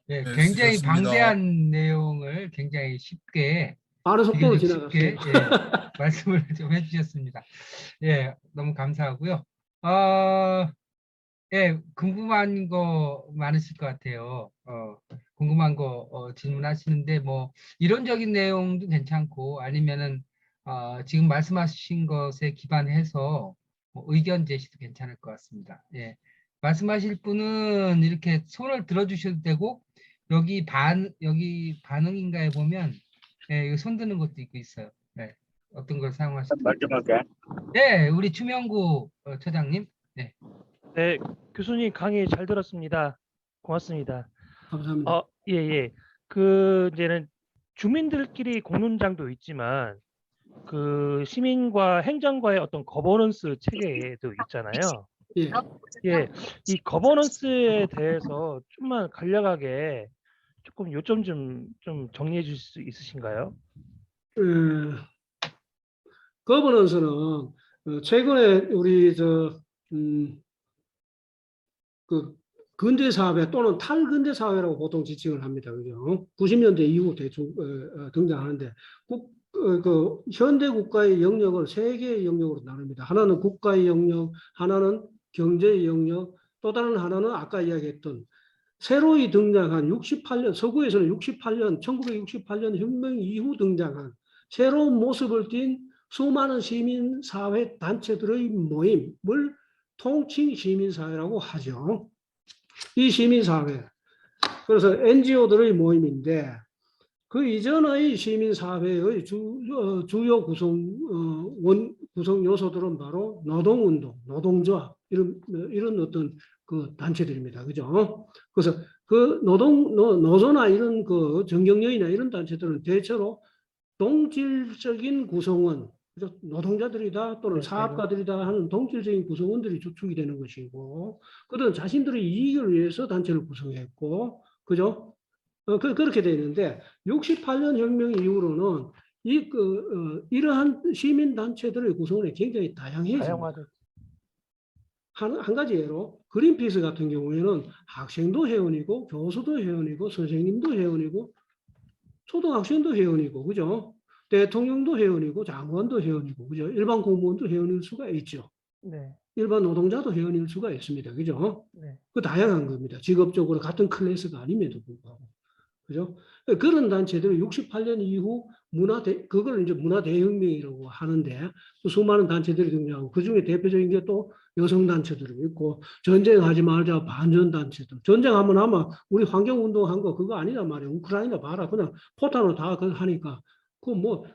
예, 네, 굉장히 수고하셨습니다. 방대한 내용을 굉장히 쉽게, 빠른 속도로 비교적 지나갔어요. 쉽게, 예, 말씀을 좀 해주셨습니다. 예, 너무 감사하고요. 어, 예, 궁금한 거 많으실 것 같아요. 궁금한 거 질문하시는데, 뭐, 이론적인 내용도 괜찮고, 아니면은, 지금 말씀하신 것에 기반해서 뭐 의견 제시도 괜찮을 것 같습니다. 예. 말씀하실 분은 이렇게 손을 들어주셔도 되고, 여기 반응인가에 보면, 예, 이거 손 드는 것도 있고 있어요. 네. 어떤 걸 사용하실지. 말 좀 할게. 네, 우리 추명구 처장님. 네. 네, 교수님 강의 잘 들었습니다. 고맙습니다. 감사합니다. 예, 예. 이제는 주민들끼리 공론장도 있지만 그 시민과 행정과의 어떤 거버넌스 체계도 있잖아요. 예. 예, 이 거버넌스에 대해서 좀만 간략하게 조금 요점 좀 정리해 주실 수 있으신가요? 거버넌스는 최근에 우리 그 근대 사회 또는 탈근대 사회라고 보통 지칭을 합니다. 그죠? 90년대 이후 대충 등장하는데 그 현대 국가의 영역을 세 개의 영역으로 나눕니다. 하나는 국가의 영역, 하나는 경제의 영역, 또 다른 하나는 아까 이야기했던 새로이 등장한 68년, 서구에서는 68년, 1968년 혁명 이후 등장한 새로운 모습을 띈 수많은 시민사회 단체들의 모임을 통칭 시민사회라고 하죠. 이 시민사회, 그래서 NGO들의 모임인데 그 이전의 시민사회의 주요 구성 요소들은 바로 노동운동, 노동조합 이런 어떤 그 단체들입니다. 그죠? 그래서 그 노조나 이런 그 정경련이나 이런 단체들은 대체로 동질적인 구성원, 노동자들이다 또는 사업가들이다 하는 동질적인 구성원들이 주축이 되는 것이고, 그들은 자신들의 이익을 위해서 단체를 구성했고, 그죠? 그렇게 되어 있는데, 68년 혁명 이후로는 이러한 시민단체들의 구성원이 굉장히 다양해집니다. 한 가지 예로, 그린피스 같은 경우에는 학생도 회원이고, 교수도 회원이고, 선생님도 회원이고, 초등학생도 회원이고, 그죠? 대통령도 회원이고, 장관도 회원이고, 그죠? 일반 공무원도 회원일 수가 있죠. 네. 일반 노동자도 회원일 수가 있습니다. 그죠? 네. 그 다양한 겁니다. 직업적으로 같은 클래스가 아님에도 불구하고. 그죠? 그런 단체들이 68년 이후 그걸 이제 문화대혁명이라고 하는데, 수많은 단체들이 등장하고, 그 중에 대표적인 게 또 여성단체들이 있고, 전쟁하지 말자 반전단체들. 전쟁하면 아마 우리 환경운동한 거 그거 아니란 말이에요. 우크라이나 봐라. 그냥 포탄으로 다 하니까. 뭐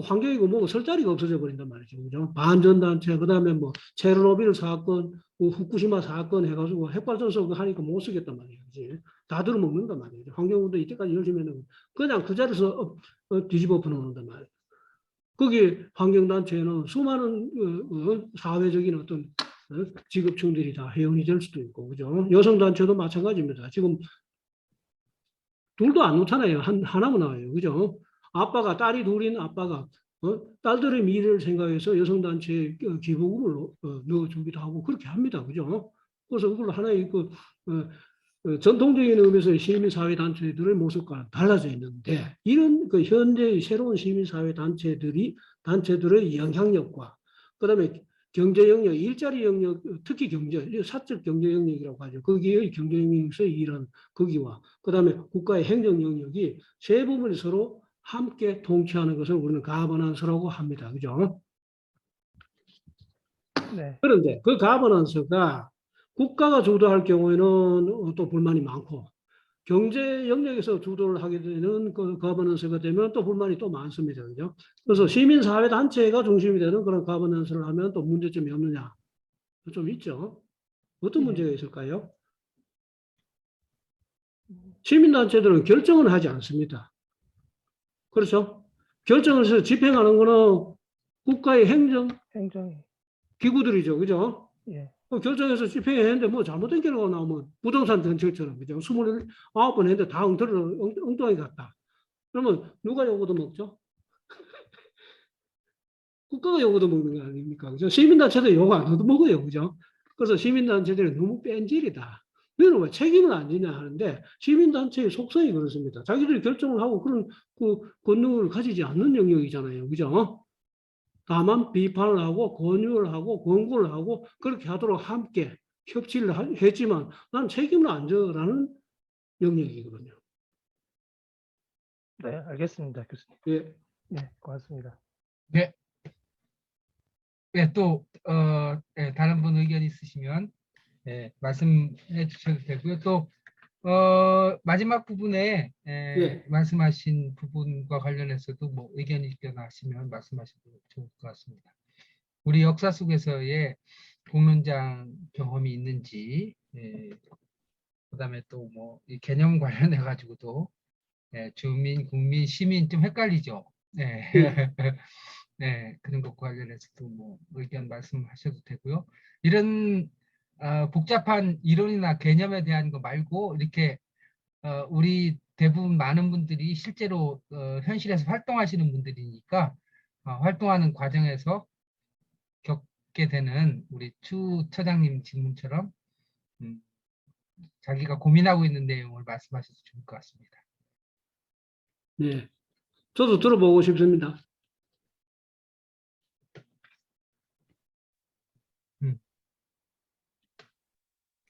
환경이고 뭐고 설 자리가 없어져 버린단 말이죠. 그죠? 반전단체, 그 다음에 뭐 체르노빌 사건, 뭐 후쿠시마 사건 해가지고 핵발전소 하니까 못 쓰겠단 말이에요. 그치? 다 들어먹는단 말이에요. 환경운동 이때까지 열심히 했는 그냥 그 자리에서 뒤집어 엎어놓는단 말이에요. 거기 환경단체는 수많은 사회적인 어떤 직업층들이 다 회원이 될 수도 있고, 그죠? 여성단체도 마찬가지입니다. 지금 둘도 안 놓잖아요. 하나만 나와요. 그죠? 아빠가, 딸이 둘인 아빠가, 딸들의 미래를 생각해서 여성단체에 기부금을 넣어주기도 하고, 그렇게 합니다. 그죠? 그래서 그걸 하나의 전통적인 의미에서의 시민사회단체들의 모습과는 달라져 있는데, 이런 그 현대의 새로운 단체들의 영향력과, 그 다음에 경제 영역, 일자리 영역, 특히 사적 경제 영역이라고 하죠. 거기의 경제 영역에서 일하는 거기와, 그 다음에 국가의 행정 영역이 세 부분이 서로 함께 통치하는 것을 우리는 가버넌스라고 합니다. 그죠? 네. 그런데 그 가버넌스가 국가가 주도할 경우에는 또 불만이 많고, 경제 영역에서 주도를 하게 되는 그 가버넌스가 되면 또 불만이 또 많습니다. 그죠? 그래서 시민사회 단체가 중심이 되는 그런 가버넌스를 하면 또 문제점이 없느냐? 좀 있죠. 어떤 문제가 있을까요? 시민단체들은 결정은 하지 않습니다. 그렇죠? 결정을 해서 집행하는 거는 국가의 행정이 기구들이죠. 그죠? 예. 결정해서 집행해야 하는데 뭐 잘못된 결과가 나오면 부동산 정책처럼, 그죠? 29번 했는데 다 엉뚱하게 갔다. 그러면 누가 요거도 먹죠? 국가가 요거도 먹는 거 아닙니까? 그죠? 시민단체도 요거 안 얻어먹어요. 그죠? 그래서 시민단체들이 너무 뺀질이다. 너는 왜 책임을 안 지냐 하는데 시민단체의 속성이 그렇습니다. 자기들이 결정을 하고 그런 그 권능을 가지지 않는 영역이잖아요. 그죠? 다만 비판을 하고 권유를 하고 권고를 하고 그렇게 하도록 함께 협치를 했지만 난 책임을 안 져라는 영역이거든요. 네, 알겠습니다, 교수님. 예. 네, 고맙습니다. 네. 네, 또 다른 분 의견 있으시면 말씀해 주셔도 되고요. 또 마지막 부분에 예. 말씀하신 부분과 관련해서도 뭐 의견이 있거나 하시면 말씀하셔도 좋을 것 같습니다. 우리 역사 속에서의 공론장 경험이 있는지, 그다음에 또 뭐 이 개념 관련해 가지고도 주민, 국민, 시민 좀 헷갈리죠. 네. 네, 그런 것과 관련해서도 뭐 의견 말씀하셔도 되고요. 이런 복잡한 이론이나 개념에 대한 거 말고 이렇게 우리 대부분 많은 분들이 실제로 현실에서 활동하시는 분들이니까 활동하는 과정에서 겪게 되는 우리 추 처장님 질문처럼 자기가 고민하고 있는 내용을 말씀하셔도 좋을 것 같습니다. 예. 저도 들어보고 싶습니다.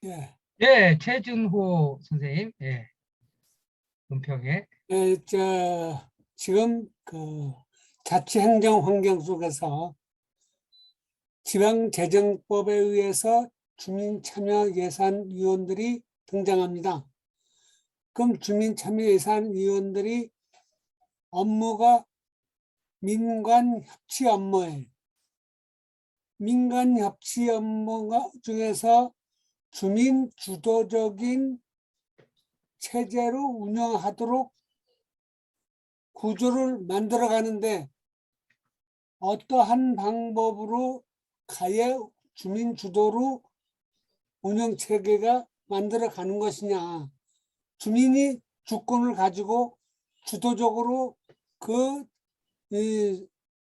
예, 예, 최준호 선생님, 논평에. 지금 그 자치행정 환경 속에서 지방재정법에 의해서 주민참여예산위원들이 등장합니다. 그럼 주민참여예산위원들이 업무가 민관협치 업무예요. 민간협치 업무 중에서 주민 주도적인 체제로 운영하도록 구조를 만들어 가는데 어떠한 방법으로 가야 주민 주도로 운영 체계가 만들어 가는 것이냐. 주민이 주권을 가지고 주도적으로 그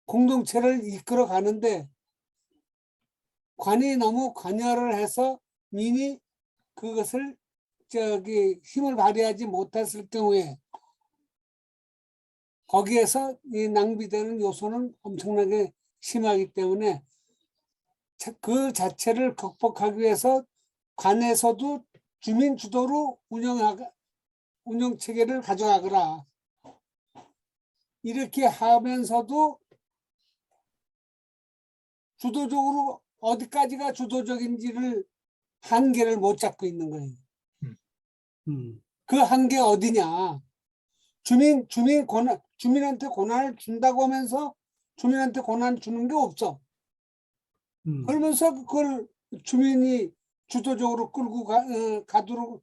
공동체를 이끌어 가는데 관이 너무 관여를 해서 민이 그것을 힘을 발휘하지 못했을 경우에 거기에서 이 낭비되는 요소는 엄청나게 심하기 때문에 그 자체를 극복하기 위해서 관에서도 주민 주도로 운영 체계를 가져가거라. 이렇게 하면서도 주도적으로 어디까지가 주도적인지를 한계를 못 잡고 있는 거예요. 그 한계 어디냐? 주민한테 권한을 준다고 하면서 주민한테 권한 주는 게 없어. 그러면서 그걸 주민이 주도적으로 끌고 가도록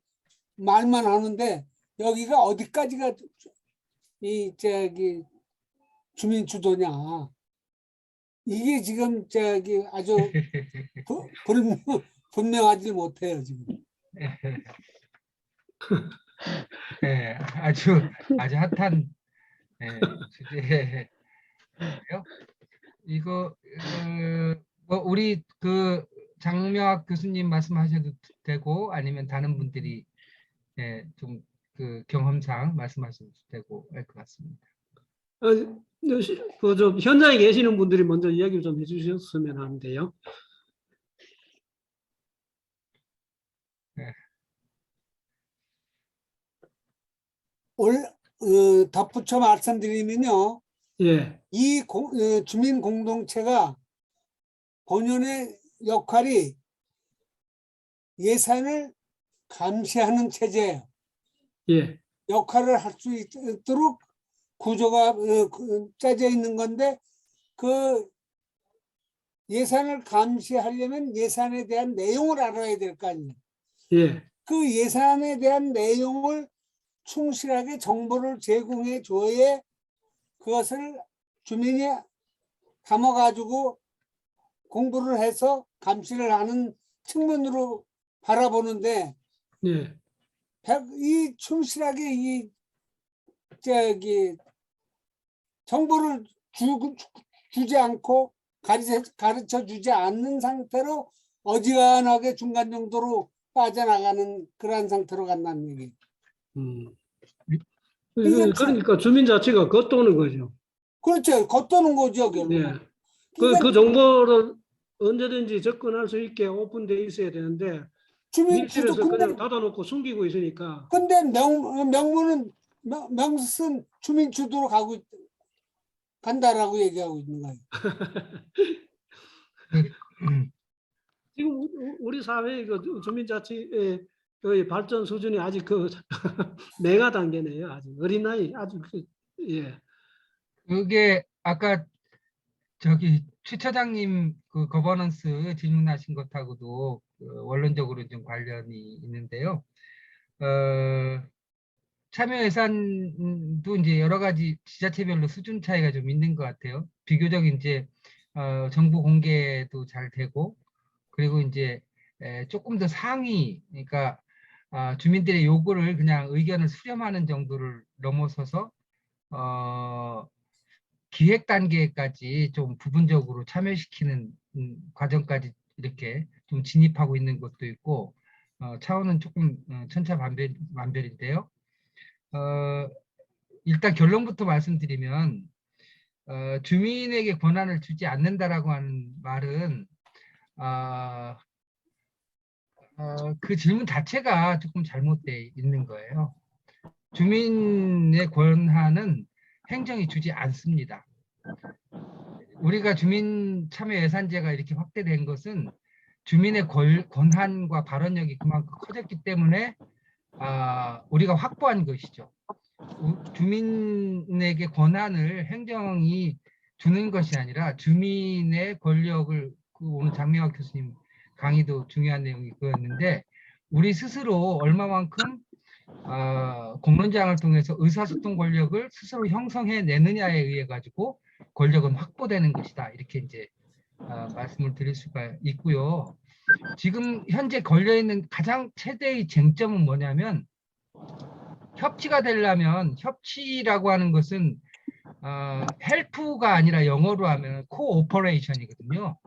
말만 하는데 여기가 어디까지가 주민 주도냐? 이게 지금 아주 분명하지 못해요 지금. 네, 아주 핫한 주제예요. 이거 뭐 우리 그 장명학 교수님 말씀하셔도 되고 아니면 다른 분들이 좀 그 경험상 말씀하셔도 되고 할 것 같습니다. 좀 현장에 계시는 분들이 먼저 이야기를 좀 해주셨으면 하는데요. 네. 덧붙여 말씀드리면요. 예. 이 주민 공동체가 본연의 역할이 예산을 감시하는 체제예요. 예. 역할을 할 수 있도록 구조가 짜져 있는 건데 그 예산을 감시하려면 예산에 대한 내용을 알아야 될 거 아니에요. 예. 그 예산에 대한 내용을 충실하게 정보를 제공해 줘야 그것을 주민이 담아가지고 공부를 해서 감시를 하는 측면으로 바라보는데 예. 이 충실하게 이 정보를 주지 않고 가르쳐 주지 않는 상태로 어지간하게 중간 정도로 빠져나가는 그러한 상태로 간다는 얘기. 음. 이게 참- 그러니까 주민 자치가 겉도는 거죠. 그렇죠. 겉도는 거죠, 예. 결국은. 그 정보를 언제든지 접근할 수 있게 오픈돼 있어야 되는데 주민 주도 밀실에서 근데 그냥 닫아놓고 숨기고 있으니까 명문은 명승 주민 주도로 간다라고 얘기하고 있는 거예요. 지금 우리 사회의 그 주민자치의 그 발전 수준이 아직 그 맹아 단계네요. 아직 어린 나이 아주 예. 그게 아까 저기 최 차장님 그 거버넌스 질문하신 것하고도 원론적으로 좀 관련이 있는데요. 참여 예산도 이제 여러 가지 지자체별로 수준 차이가 좀 있는 것 같아요. 비교적 이제 정보 공개도 잘 되고, 그리고 이제 조금 더 상위, 그러니까 주민들의 요구를 그냥 의견을 수렴하는 정도를 넘어서서 기획 단계까지 좀 부분적으로 참여시키는 과정까지 이렇게 좀 진입하고 있는 것도 있고, 차원은 조금 천차만별인데요. 일단 결론부터 말씀드리면 주민에게 권한을 주지 않는다라고 하는 말은 그 질문 자체가 조금 잘못되어 있는 거예요. 주민의 권한은 행정이 주지 않습니다. 우리가 주민 참여 예산제가 이렇게 확대된 것은 주민의 권한과 발언력이 그만큼 커졌기 때문에 우리가 확보한 것이죠. 주민에게 권한을 행정이 주는 것이 아니라 주민의 권력을, 오늘 장명학 교수님 강의도 중요한 내용이 그거였는데, 우리 스스로 얼마만큼 공론장을 통해서 의사소통 권력을 스스로 형성해 내느냐에 의해 가지고 권력은 확보되는 것이다, 이렇게 이제 말씀을 드릴 수가 있고요. 지금 현재 걸려 있는 가장 최대의 쟁점은 뭐냐면, 협치가 되려면, 협치라고 하는 것은 헬프가 아니라 영어로 하면 코오퍼레이션이거든요.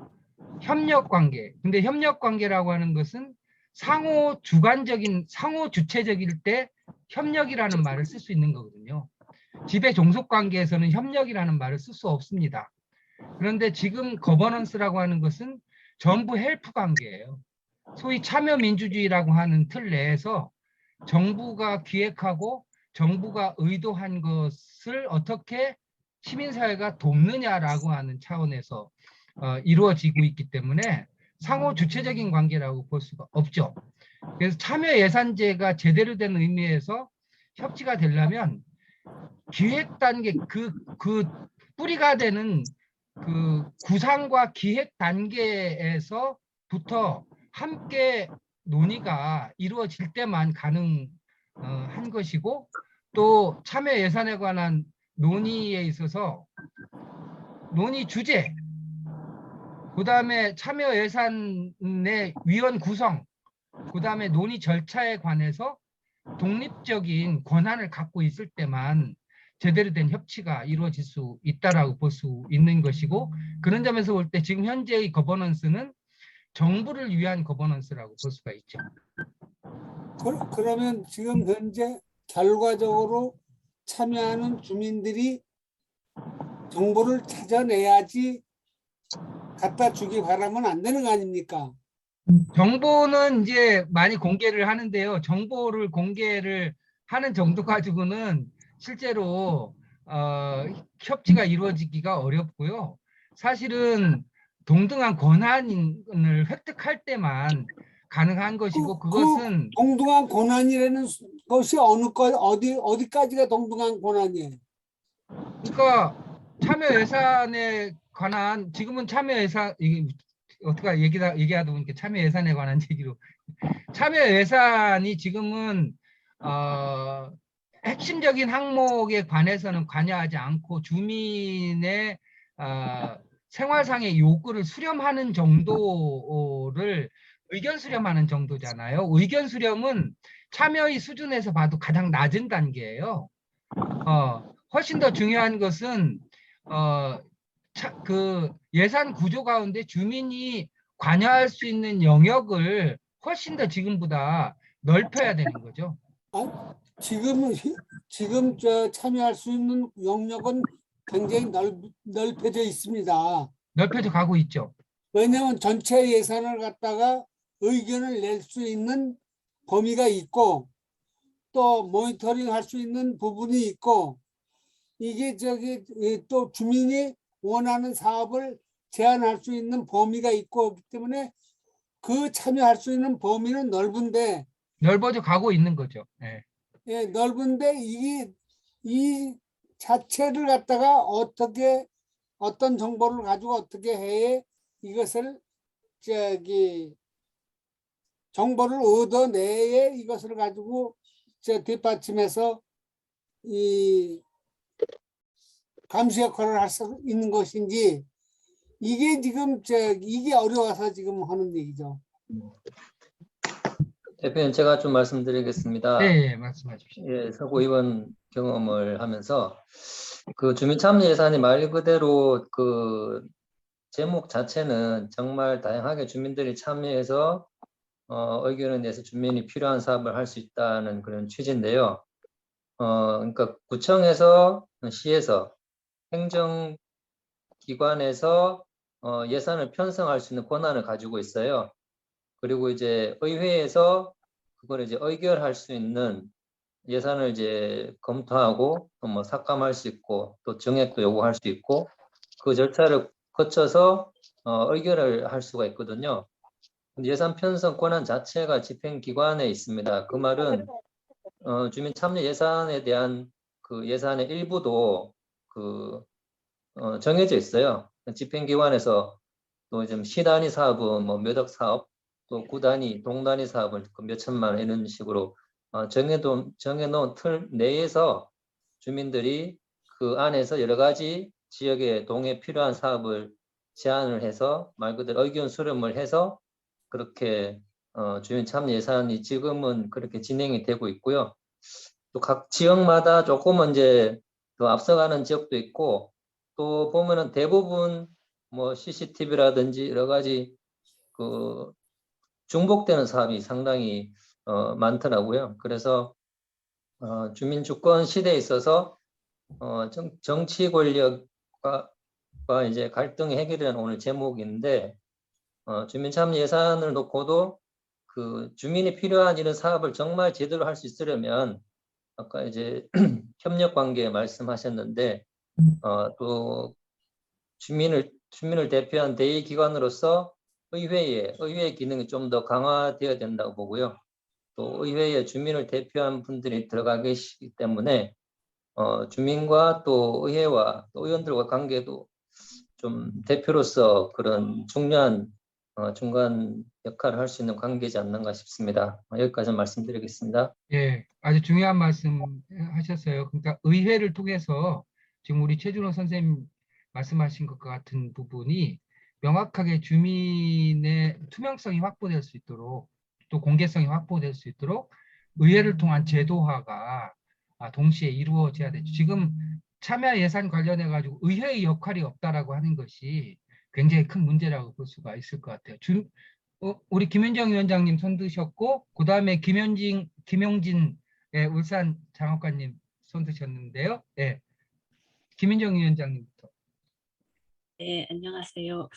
협력 관계. 근데 협력 관계라고 하는 것은 상호 주관적인, 상호 주체적일 때 협력이라는 말을 쓸 수 있는 거거든요. 지배 종속 관계에서는 협력이라는 말을 쓸 수 없습니다. 그런데 지금 거버넌스라고 하는 것은 전부 헬프 관계예요. 소위 참여 민주주의라고 하는 틀 내에서 정부가 기획하고 정부가 의도한 것을 어떻게 시민사회가 돕느냐라고 하는 차원에서 이루어지고 있기 때문에 상호 주체적인 관계라고 볼 수가 없죠. 그래서 참여 예산제가 제대로 된 의미에서 협치가 되려면 기획 단계, 그 뿌리가 되는 그 구상과 기획 단계에서부터 함께 논의가 이루어질 때만 가능한 것이고, 또 참여 예산에 관한 논의에 있어서 논의 주제, 그다음에 참여 예산의 위원 구성, 그다음에 논의 절차에 관해서 독립적인 권한을 갖고 있을 때만 제대로 된 협치가 이루어질 수 있다라고 볼 수 있는 것이고, 그런 점에서 볼 때 지금 현재의 거버넌스는 정부를 위한 거버넌스라고 볼 수가 있죠. 그러면 지금 현재 결과적으로 참여하는 주민들이 정보를 찾아내야지 갖다 주기 바라면 안 되는 거 아닙니까? 정보는 이제 많이 공개를 하는데요. 정보를 공개를 하는 정도 가지고는 실제로 협치가 이루어지기가 어렵고요. 사실은 동등한 권한을 획득할 때만 가능한 것이고, 그것은 동등한 권한이라는 것이 어디까지가 동등한 권한이에요? 그러니까 참여 예산에 관한, 지금은 참여 예산, 이게 어떻게 얘기하다 보니까 참여 예산에 관한 얘기로, 참여 예산이 지금은 핵심적인 항목에 관해서는 관여하지 않고 주민의 생활상의 요구를 수렴하는 정도를 의견 수렴하는 정도잖아요. 의견 수렴은 참여의 수준에서 봐도 가장 낮은 단계예요. 훨씬 더 중요한 것은 그 예산 구조 가운데 주민이 관여할 수 있는 영역을 훨씬 더 지금보다 넓혀야 되는 거죠. 아, 지금 저 참여할 수 있는 영역은 굉장히 넓혀져 있습니다. 넓혀져 가고 있죠. 왜냐하면 전체 예산을 갖다가 의견을 낼 수 있는 범위가 있고 또 모니터링 할 수 있는 부분이 있고 이게 또 주민이 원하는 사업을 제안할 수 있는 범위가 있고 그렇기 때문에 그 참여할 수 있는 범위는 넓은데 넓어져 가고 있는 거죠. 예. 예, 넓은데 이 자체를 갖다가 어떤 정보를 가지고 어떻게 해 이것을 정보를 얻어내에 이것을 가지고 뒷받침해서 이 감시 역할을 할 수 있는 것인지 이게 지금 이게 어려워서 지금 하는 얘기죠. 대표님, 제가 좀 말씀드리겠습니다. 네, 말씀하십시오. 예, 서구 의원 경험을 하면서 그 주민참여 예산이 말 그대로 그 제목 자체는 정말 다양하게 주민들이 참여해서 의견을 내서 주민이 필요한 사업을 할 수 있다는 그런 취지인데요. 그러니까 구청에서 시에서 행정기관에서 예산을 편성할 수 있는 권한을 가지고 있어요. 그리고 이제 의회에서 그걸 이제 의결할 수 있는 예산을 이제 검토하고 또 뭐 삭감할 수 있고 또 정액도 요구할 수 있고 그 절차를 거쳐서 의결을 할 수가 있거든요. 예산 편성 권한 자체가 집행기관에 있습니다. 그 말은 주민 참여 예산에 대한 그 예산의 일부도 정해져 있어요. 집행기관에서 또 좀 시단위 사업은 뭐 몇억 사업, 또 구단위, 동단위 사업을 몇 천만 원 이런 식으로 정해놓은 틀 내에서 주민들이 그 안에서 여러 가지 지역의 동에 필요한 사업을 제안을 해서 말 그대로 의견 수렴을 해서 그렇게 주민 참여 예산이 지금은 그렇게 진행이 되고 있고요. 또 각 지역마다 조금은 이제 더 앞서가는 지역도 있고 또 보면은 대부분 뭐 CCTV라든지 여러 가지 그 중복되는 사업이 상당히 많더라고요. 그래서 주민 주권 시대에 있어서 정치 권력과 이제 갈등의 해결이라는 오늘 제목인데 주민 참여 예산을 놓고도 그 주민이 필요한 이런 사업을 정말 제대로 할 수 있으려면 아까 이제 협력 관계 말씀하셨는데 또 주민을 대표한 대의 기관으로서 의회의 기능이 좀 더 강화되어야 된다고 보고요. 또 의회에 주민을 대표한 분들이 들어가 계시기 때문에 주민과 또 의회와 또 의원들과 관계도 좀 대표로서 그런 중요한 중간 역할을 할 수 있는 관계지 않는가 싶습니다. 여기까지 말씀드리겠습니다. 예, 아주 중요한 말씀 하셨어요. 그러니까 의회를 통해서 지금 우리 최준호 선생님 말씀하신 것 같은 부분이 명확하게 주민의 투명성이 확보될 수 있도록 또 공개성이 확보될 수 있도록 의회를 통한 제도화가 동시에 이루어져야 되죠. 지금 참여 예산 관련해 가지고 의회의 역할이 없다라고 하는 것이 굉장히 큰 문제라고 볼 수가 있을 것 같아요. 우리 김윤정 위원장님 손 드셨고 그 다음에 김용진 울산 장학관님 손 드셨는데요. 예, 김윤정 위원장님부터. 네, 안녕하세요.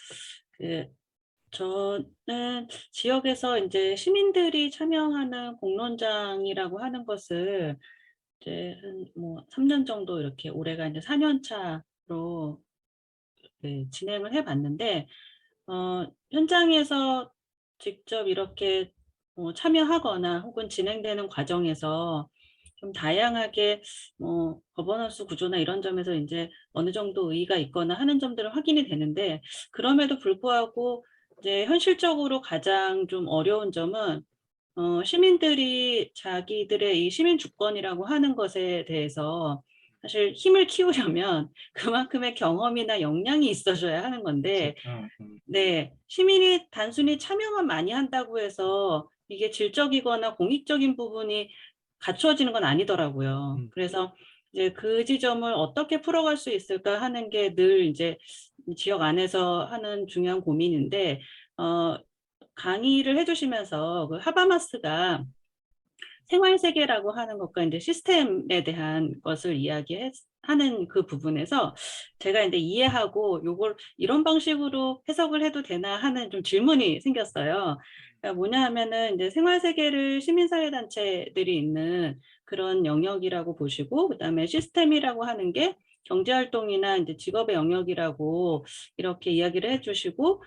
저는 지역에서 이제 시민들이 참여하는 공론장이라고 하는 것을 이제 뭐 3년 정도 이렇게 올해가 이제 4년 차로 진행을 해봤는데 현장에서 직접 이렇게 참여하거나 혹은 진행되는 과정에서 좀 다양하게 거버넌스 구조나 이런 점에서 이제 어느 정도 의의가 있거나 하는 점들은 확인이 되는데 그럼에도 불구하고 이제 현실적으로 가장 좀 어려운 점은 시민들이 자기들의 이 시민 주권이라고 하는 것에 대해서 사실 힘을 키우려면 그만큼의 경험이나 역량이 있어줘야 하는 건데 네, 시민이 단순히 참여만 많이 한다고 해서 이게 질적이거나 공익적인 부분이 갖추어지는 건 아니더라고요. 그래서 이제 그 지점을 어떻게 풀어갈 수 있을까 하는 게 늘 이제 지역 안에서 하는 중요한 고민인데 강의를 해주시면서 그 하바마스가 생활세계라고 하는 것과 이제 시스템에 대한 것을 이야기하는 그 부분에서 제가 이제 이해하고 요걸 이런 방식으로 해석을 해도 되나 하는 좀 질문이 생겼어요. 그러니까 뭐냐 하면은 이제 생활세계를 시민사회단체들이 있는 그런 영역이라고 보시고, 그다음에 시스템이라고 하는 게 경제활동이나 이제 직업의 영역이라고 이렇게 이야기를 해주시고,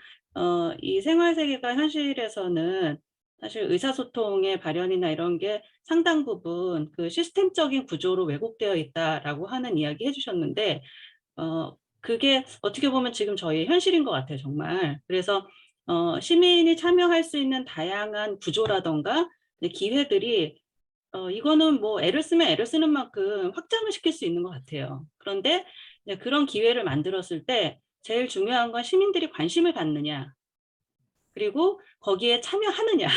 이 생활세계가 현실에서는 사실 의사소통의 발현이나 이런 게 상당 부분 그 시스템적인 구조로 왜곡되어 있다라고 하는 이야기 해주셨는데, 그게 어떻게 보면 지금 저희 현실인 것 같아요, 정말. 그래서 시민이 참여할 수 있는 다양한 구조라던가 기회들이 이거는 뭐 애를 쓰면 애를 쓰는 만큼 확장을 시킬 수 있는 것 같아요. 그런데 이제 그런 기회를 만들었을 때 제일 중요한 건 시민들이 관심을 갖느냐, 그리고 거기에 참여하느냐.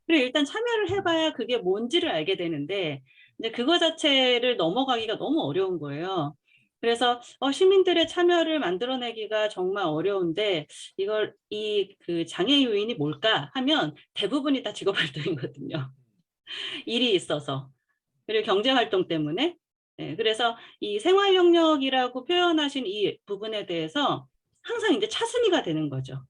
그리고 일단 참여를 해봐야 그게 뭔지를 알게 되는데, 이제 그거 자체를 넘어가기가 너무 어려운 거예요. 그래서 시민들의 참여를 만들어내기가 정말 어려운데, 이걸 그 장애 요인이 뭘까 하면 대부분이 다 직업활동이거든요. 일이 있어서, 그리고 경제활동 때문에. 네, 그래서 이 생활 영역이라고 표현하신 이 부분에 대해서 항상 이제 차순위가 되는 거죠.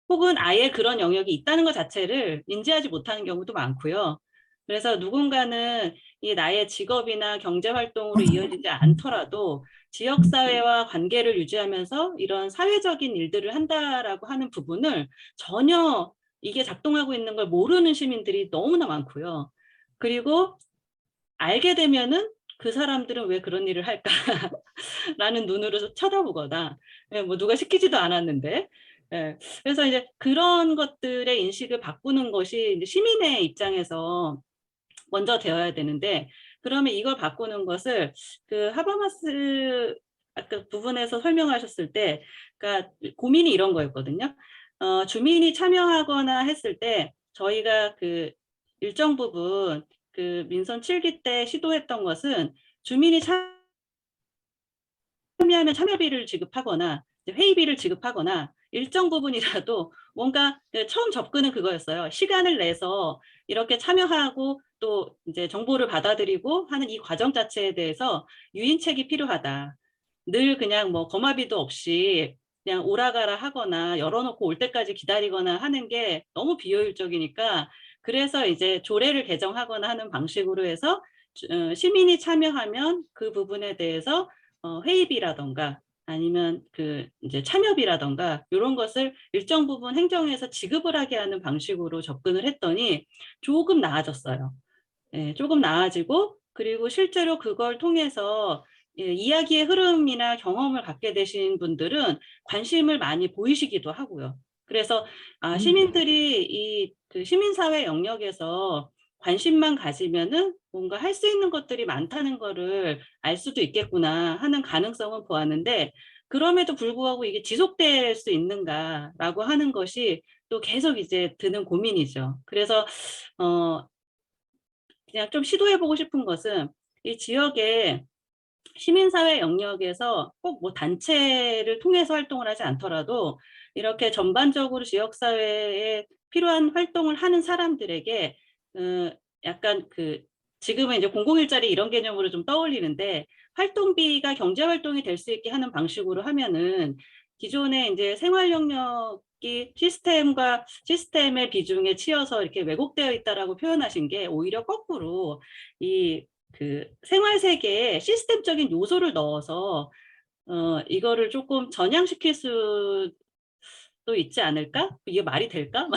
혹은 아예 그런 영역이 있다는 것 자체를 인지하지 못하는 경우도 많고요. 그래서 누군가는 이 나의 직업이나 경제활동으로 이어지지 않더라도 지역사회와 관계를 유지하면서 이런 사회적인 일들을 한다라고 하는 부분을 전혀 이게 작동하고 있는 걸 모르는 시민들이 너무나 많고요. 그리고 알게 되면은 그 사람들은 왜 그런 일을 할까라는 눈으로 쳐다보거나, 뭐 누가 시키지도 않았는데. 그래서 이제 그런 것들의 인식을 바꾸는 것이 이제 시민의 입장에서 먼저 되어야 되는데, 그러면 이걸 바꾸는 것을 그 하바마스 아까 부분에서 설명하셨을 때, 그러니까 고민이 이런 거였거든요. 주민이 참여하거나 했을 때 저희가 그 일정 부분 그 민선 7기 때 시도했던 것은 주민이 참여하면 참여비를 지급하거나 회의비를 지급하거나 일정 부분이라도 뭔가 처음 접근은 그거였어요. 시간을 내서 이렇게 참여하고 또 이제 정보를 받아들이고 하는 이 과정 자체에 대해서 유인책이 필요하다. 늘 그냥 뭐 거마비도 없이 그냥 오라가라 하거나 열어놓고 올 때까지 기다리거나 하는 게 너무 비효율적이니까, 그래서 이제 조례를 개정하거나 하는 방식으로 해서 시민이 참여하면 그 부분에 대해서 회의비라던가 아니면 그 이제 참여비라던가 이런 것을 일정 부분 행정에서 지급을 하게 하는 방식으로 접근을 했더니 조금 나아졌어요. 조금 나아지고, 그리고 실제로 그걸 통해서 이야기의 흐름이나 경험을 갖게 되신 분들은 관심을 많이 보이시기도 하고요. 그래서 시민들이 이 그 시민사회 영역에서 관심만 가지면은 뭔가 할 수 있는 것들이 많다는 거를 알 수도 있겠구나 하는 가능성은 보았는데, 그럼에도 불구하고 이게 지속될 수 있는가라고 하는 것이 또 계속 이제 드는 고민이죠. 그래서 그냥 좀 시도해보고 싶은 것은 이 지역의 시민사회 영역에서 꼭 뭐 단체를 통해서 활동을 하지 않더라도 이렇게 전반적으로 지역사회에 필요한 활동을 하는 사람들에게 약간 그 지금은 이제 공공일자리 이런 개념으로 좀 떠올리는데, 활동비가 경제활동이 될 수 있게 하는 방식으로 하면은 기존에 이제 생활 영역이 시스템과 시스템의 비중에 치여서 이렇게 왜곡되어 있다라고 표현하신 게 오히려 거꾸로 이 그 생활 세계에 시스템적인 요소를 넣어서 이거를 조금 전향시킬 수도 있지 않을까? 이게 말이 될까?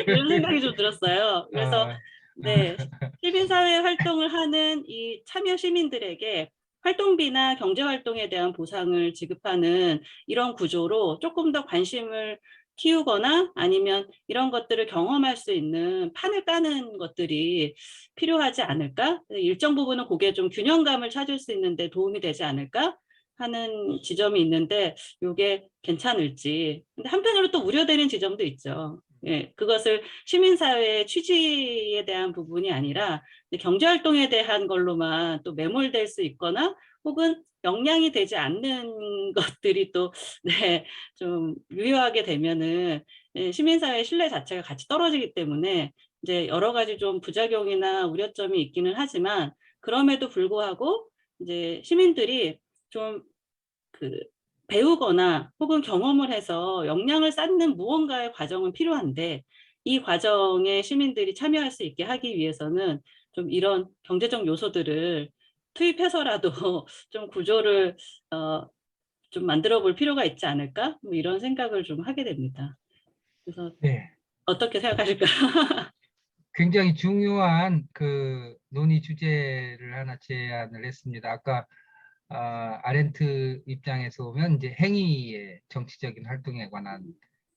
이런 생각이 좀 들었어요. 그래서 네, 시민사회 활동을 하는 이 참여 시민들에게 활동비나 경제활동에 대한 보상을 지급하는 이런 구조로 조금 더 관심을 키우거나 아니면 이런 것들을 경험할 수 있는 판을 까는 것들이 필요하지 않을까? 일정 부분은 그게 좀 균형감을 찾을 수 있는데 도움이 되지 않을까 하는 지점이 있는데, 이게 괜찮을지. 근데 한편으로 또 우려되는 지점도 있죠. 그것을 시민사회의 취지에 대한 부분이 아니라 경제활동에 대한 걸로만 또 매몰될 수 있거나, 혹은 역량이 되지 않는 것들이 또 네, 좀 유효하게 되면은 시민사회 신뢰 자체가 같이 떨어지기 때문에 이제 여러 가지 좀 부작용이나 우려점이 있기는 하지만 그럼에도 불구하고 이제 시민들이 좀 그 배우거나 혹은 경험을 해서 역량을 쌓는 무언가의 과정은 필요한데 이 과정에 시민들이 참여할 수 있게 하기 위해서는 좀 이런 경제적 요소들을 투입해서라도 좀 구조를 좀 만들어 볼 필요가 있지 않을까? 뭐 이런 생각을 좀 하게 됩니다. 그래서 네. 어떻게 생각하실까요? 굉장히 중요한 그 논의 주제를 하나 제안을 했습니다. 아까 아렌트 입장에서 보면 이제 행위의 정치적인 활동에 관한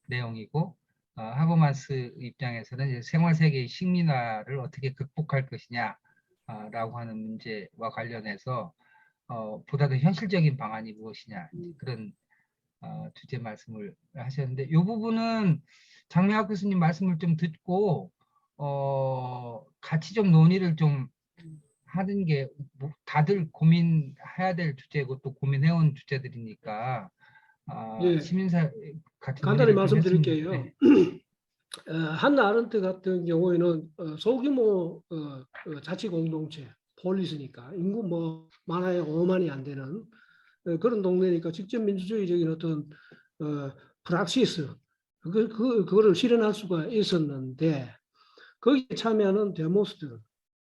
내용이고, 하버마스 입장에서는 이제 생활 세계의 식민화를 어떻게 극복할 것이냐 라고 하는 문제와 관련해서 보다 더 현실적인 방안이 무엇이냐 그런 주제 말씀을 하셨는데, 이 부분은 장명학 교수님 말씀을 좀 듣고 같이 좀 논의를 좀 하는 게 다들 고민해야 될 주제고 또 고민해온 주제들이니까 예, 시민사 같이 간단히 논의를 좀 했으면 말씀드릴게요. 한나 아른트 같은 경우에는 소규모 자치 공동체, 폴리스니까 인구 뭐 많아야 5만이 안 되는 그런 동네니까 직접 민주주의적인 어떤 프락시스 그거를 실현할 수가 있었는데 거기에 참여하는 데모스들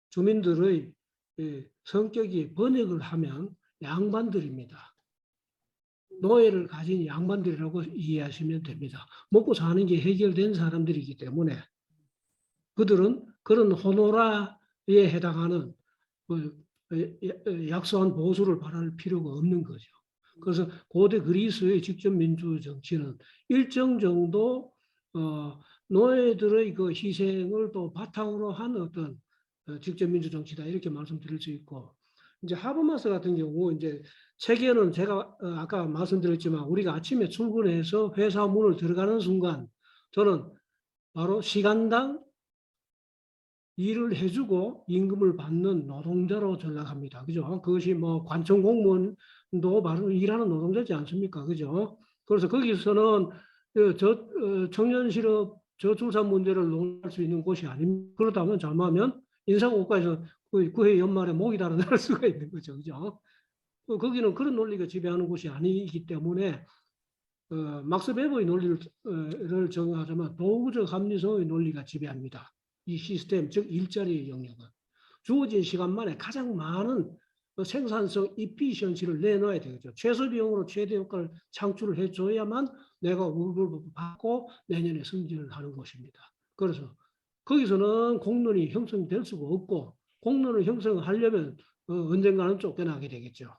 주민들의 성격이 번역을 하면 양반들입니다. 노예를 가진 양반들이라고 이해하시면 됩니다. 먹고 사는 게 해결된 사람들이기 때문에 그들은 그런 호노라에 해당하는 약소한 보수를 바랄 필요가 없는 거죠. 그래서 고대 그리스의 직접 민주 정치는 일정 정도 노예들의 그 희생을 또 바탕으로 한 어떤 직접 민주 정치다 이렇게 말씀드릴 수 있고, 이제 하버마스 같은 경우 이제 체계는 제가 아까 말씀드렸지만 우리가 아침에 출근해서 회사 문을 들어가는 순간 저는 바로 시간당 일을 해주고 임금을 받는 노동자로 전락합니다. 그죠? 그것이 뭐 관청 공무원도 바로 일하는 노동자지 않습니까? 그죠? 그래서 거기서는 청년 실업 저출산 문제를 논할 수 있는 곳이 아닙니다. 그렇다면 잘못하면 인사고과에서 그해 연말에 목이 달아날 수가 있는 거죠. 그죠? 거기는 그런 논리가 지배하는 곳이 아니기 때문에 막스 베버의 논리를 정의하자면 도구적 합리성의 논리가 지배합니다. 이 시스템, 즉 일자리의 영역은 주어진 시간만에 가장 많은 생산성, 이피션시를 내놔야 되겠죠. 최소 비용으로 최대 효과를 창출을 해줘야만 내가 월급을 받고 내년에 승진을 하는 것입니다. 그래서 거기서는 공론이 형성될 수가 없고 공론을 형성하려면 언젠가는 쫓겨나게 되겠죠.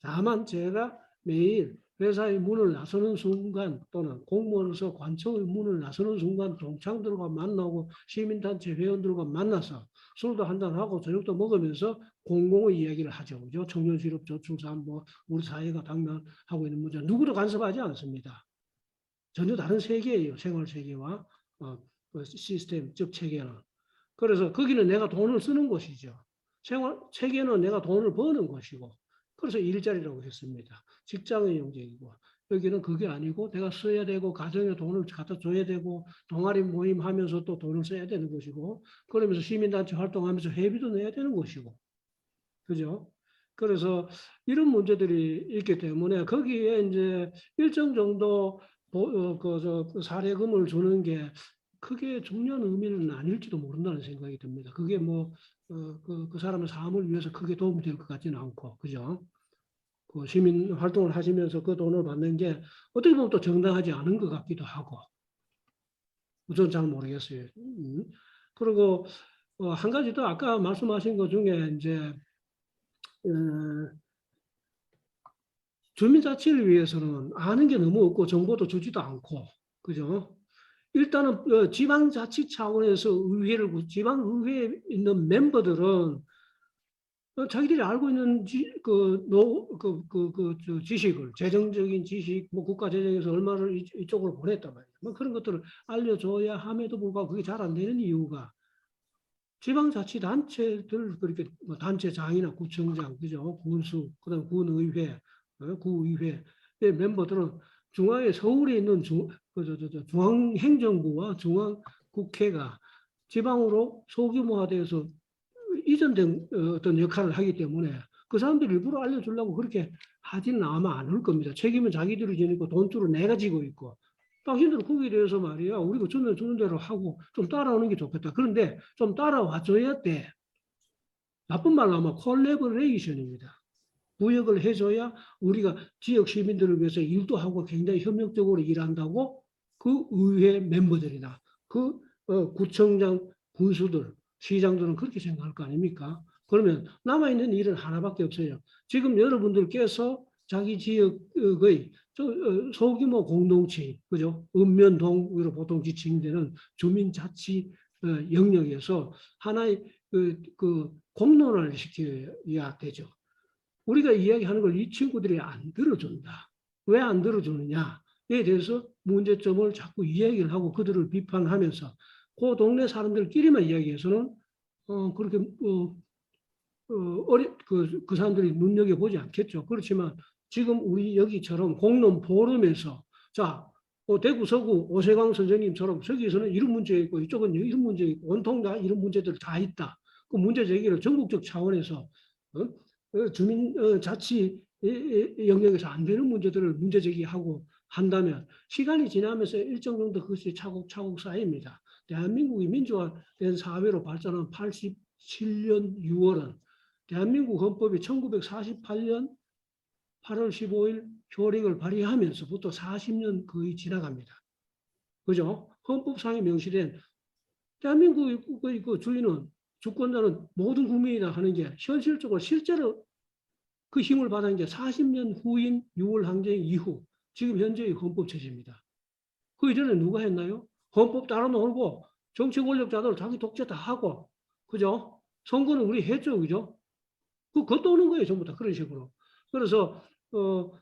다만 제가 매일 회사의 문을 나서는 순간 또는 공무원으로서 관청의 문을 나서는 순간 동창들과 만나고 시민단체 회원들과 만나서 술도 한잔하고 저녁도 먹으면서 공공의 이야기를 하죠. 그죠? 청년실업, 저출산, 뭐 우리 사회가 당면하고 있는 문제 누구도 간섭하지 않습니다. 전혀 다른 세계예요. 생활 세계와 시스템, 즉 체계는. 그래서 거기는 내가 돈을 쓰는 곳이죠. 생활 체계는 내가 돈을 버는 곳이고. 그래서 일자리라고 했습니다. 직장의 영역이고, 여기는 그게 아니고 내가 써야 되고 가정에 돈을 갖다 줘야 되고 동아리 모임 하면서 또 돈을 써야 되는 것이고, 그러면서 시민단체 활동하면서 회비도 내야 되는 것이고, 그죠? 그래서 이런 문제들이 있기 때문에 거기에 이제 일정 정도 그 사례금을 주는 게 크게 중요한 의미는 아닐지도 모른다는 생각이 듭니다. 그게 뭐 그 사람의 삶을 위해서 크게 도움이 될 것 같지는 않고, 그죠? 그 시민 활동을 하시면서 그 돈을 받는 게 어떻게 보면 또 정당하지 않은 것 같기도 하고, 저는 잘 모르겠어요. 그리고 한 가지 더 아까 말씀하신 것 중에 이제 주민자치를 위해서는 아는 게 너무 없고 정보도 주지도 않고, 그죠? 일단은 지방자치 차원에서 지방의회에 있는 멤버들은 자기들이 알고 있는 지식을, 재정적인 지식, 뭐 국가 재정에서 얼마를 이쪽으로 보냈단 말이에요. 뭐 그런 것들을 알려줘야 함에도 불구하고 그게 잘 안 되는 이유가 지방자치단체들 그렇게 뭐 단체장이나 구청장, 그죠? 군수, 그다음 군의회, 구의회의 멤버들은 중앙에 서울에 있는 중앙행정부와 중앙국회가 지방으로 소규모화돼서 이전된 어떤 역할을 하기 때문에 그 사람들 일부러 알려주려고 그렇게 하지는 아마 않을 겁니다. 책임은 자기들이 지니고 돈줄은 내가 지고 있고 당신들은 거기에 대해서 말이야 우리가 주는 대로 하고 좀 따라오는 게 좋겠다. 그런데 좀 따라와줘야 돼. 나쁜 말로 하면 콜래버레이션입니다. 무역을 해줘야 우리가 지역 시민들을 위해서 일도 하고 굉장히 협력적으로 일한다고 그 의회 멤버들이나 그 구청장, 군수들, 시장들은 그렇게 생각할 거 아닙니까? 그러면 남아있는 일은 하나밖에 없어요. 지금 여러분들께서 자기 지역의 소규모 공동체, 그죠? 읍면동으로 보통 지칭되는 주민자치 영역에서 하나의 그 공론화를 시켜야 되죠. 우리가 이야기하는 걸 이 친구들이 안 들어준다. 왜 안 들어주느냐에 대해서 문제점을 자꾸 이야기를 하고 그들을 비판하면서 그 동네 사람들끼리만 이야기해서는 그렇게 그 사람들이 눈여겨보지 않겠죠. 그렇지만 지금 우리 여기처럼 공론 포럼에서 자 대구 서구 오세광 선생님처럼 저기서는 이런 문제 있고 이쪽은 이런 문제 있고 온통 다 이런 문제들 다 있다. 그 문제 제기를 전국적 차원에서 주민 자치 영역에서 안 되는 문제들을 문제 제기하고 한다면 시간이 지나면서 일정 정도 그것이 차곡차곡 쌓입니다. 대한민국이 민주화된 사회로 발전한 87년 6월은 대한민국 헌법이 1948년 8월 15일 효력을 발휘하면서부터 40년 거의 지나갑니다. 그죠? 헌법상에 명시된 대한민국의 그 주인은 주권자는 모든 국민이다 하는 게 현실적으로 실제로 그 힘을 받은 게 40년 후인 6월 항쟁 이후 지금 현재의 헌법 체제입니다. 그 이전에 누가 했나요? 헌법 따라 놀고 정치 권력자들 자기 독재 다 하고 그죠? 선거는 우리 했죠, 그죠? 그것도 오는 거예요, 전부 다 그런 식으로. 그래서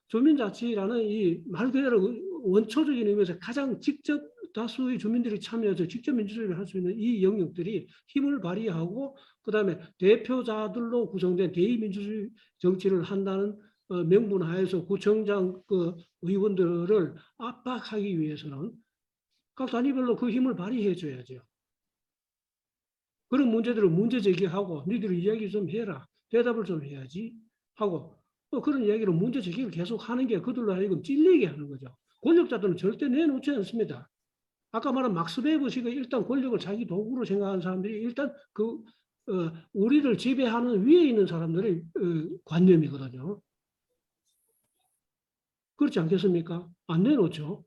주민자치라는 이 말 그대로 원초적인 의미에서 가장 직접 다수의 주민들이 참여해서 직접 민주주의를 할 수 있는 이 영역들이 힘을 발휘하고 그다음에 대표자들로 구성된 대의민주주의 정치를 한다는 명분 하에서 구청장 의원들을 압박하기 위해서는 각 단위별로 그 힘을 발휘해 줘야죠. 그런 문제들을 문제 제기하고 니들이 이야기 좀 해라. 대답을 좀 해야지 하고 또 그런 이야기로 문제 제기를 계속 하는 게 그들로 하여금 찔리게 하는 거죠. 권력자들은 절대 내놓지 않습니다. 아까 말한 막스 베버시가 일단 권력을 자기 도구로 생각하는 사람들이 일단 우리를 지배하는 위에 있는 사람들의 관념이거든요. 그렇지 않겠습니까? 안 내놓죠.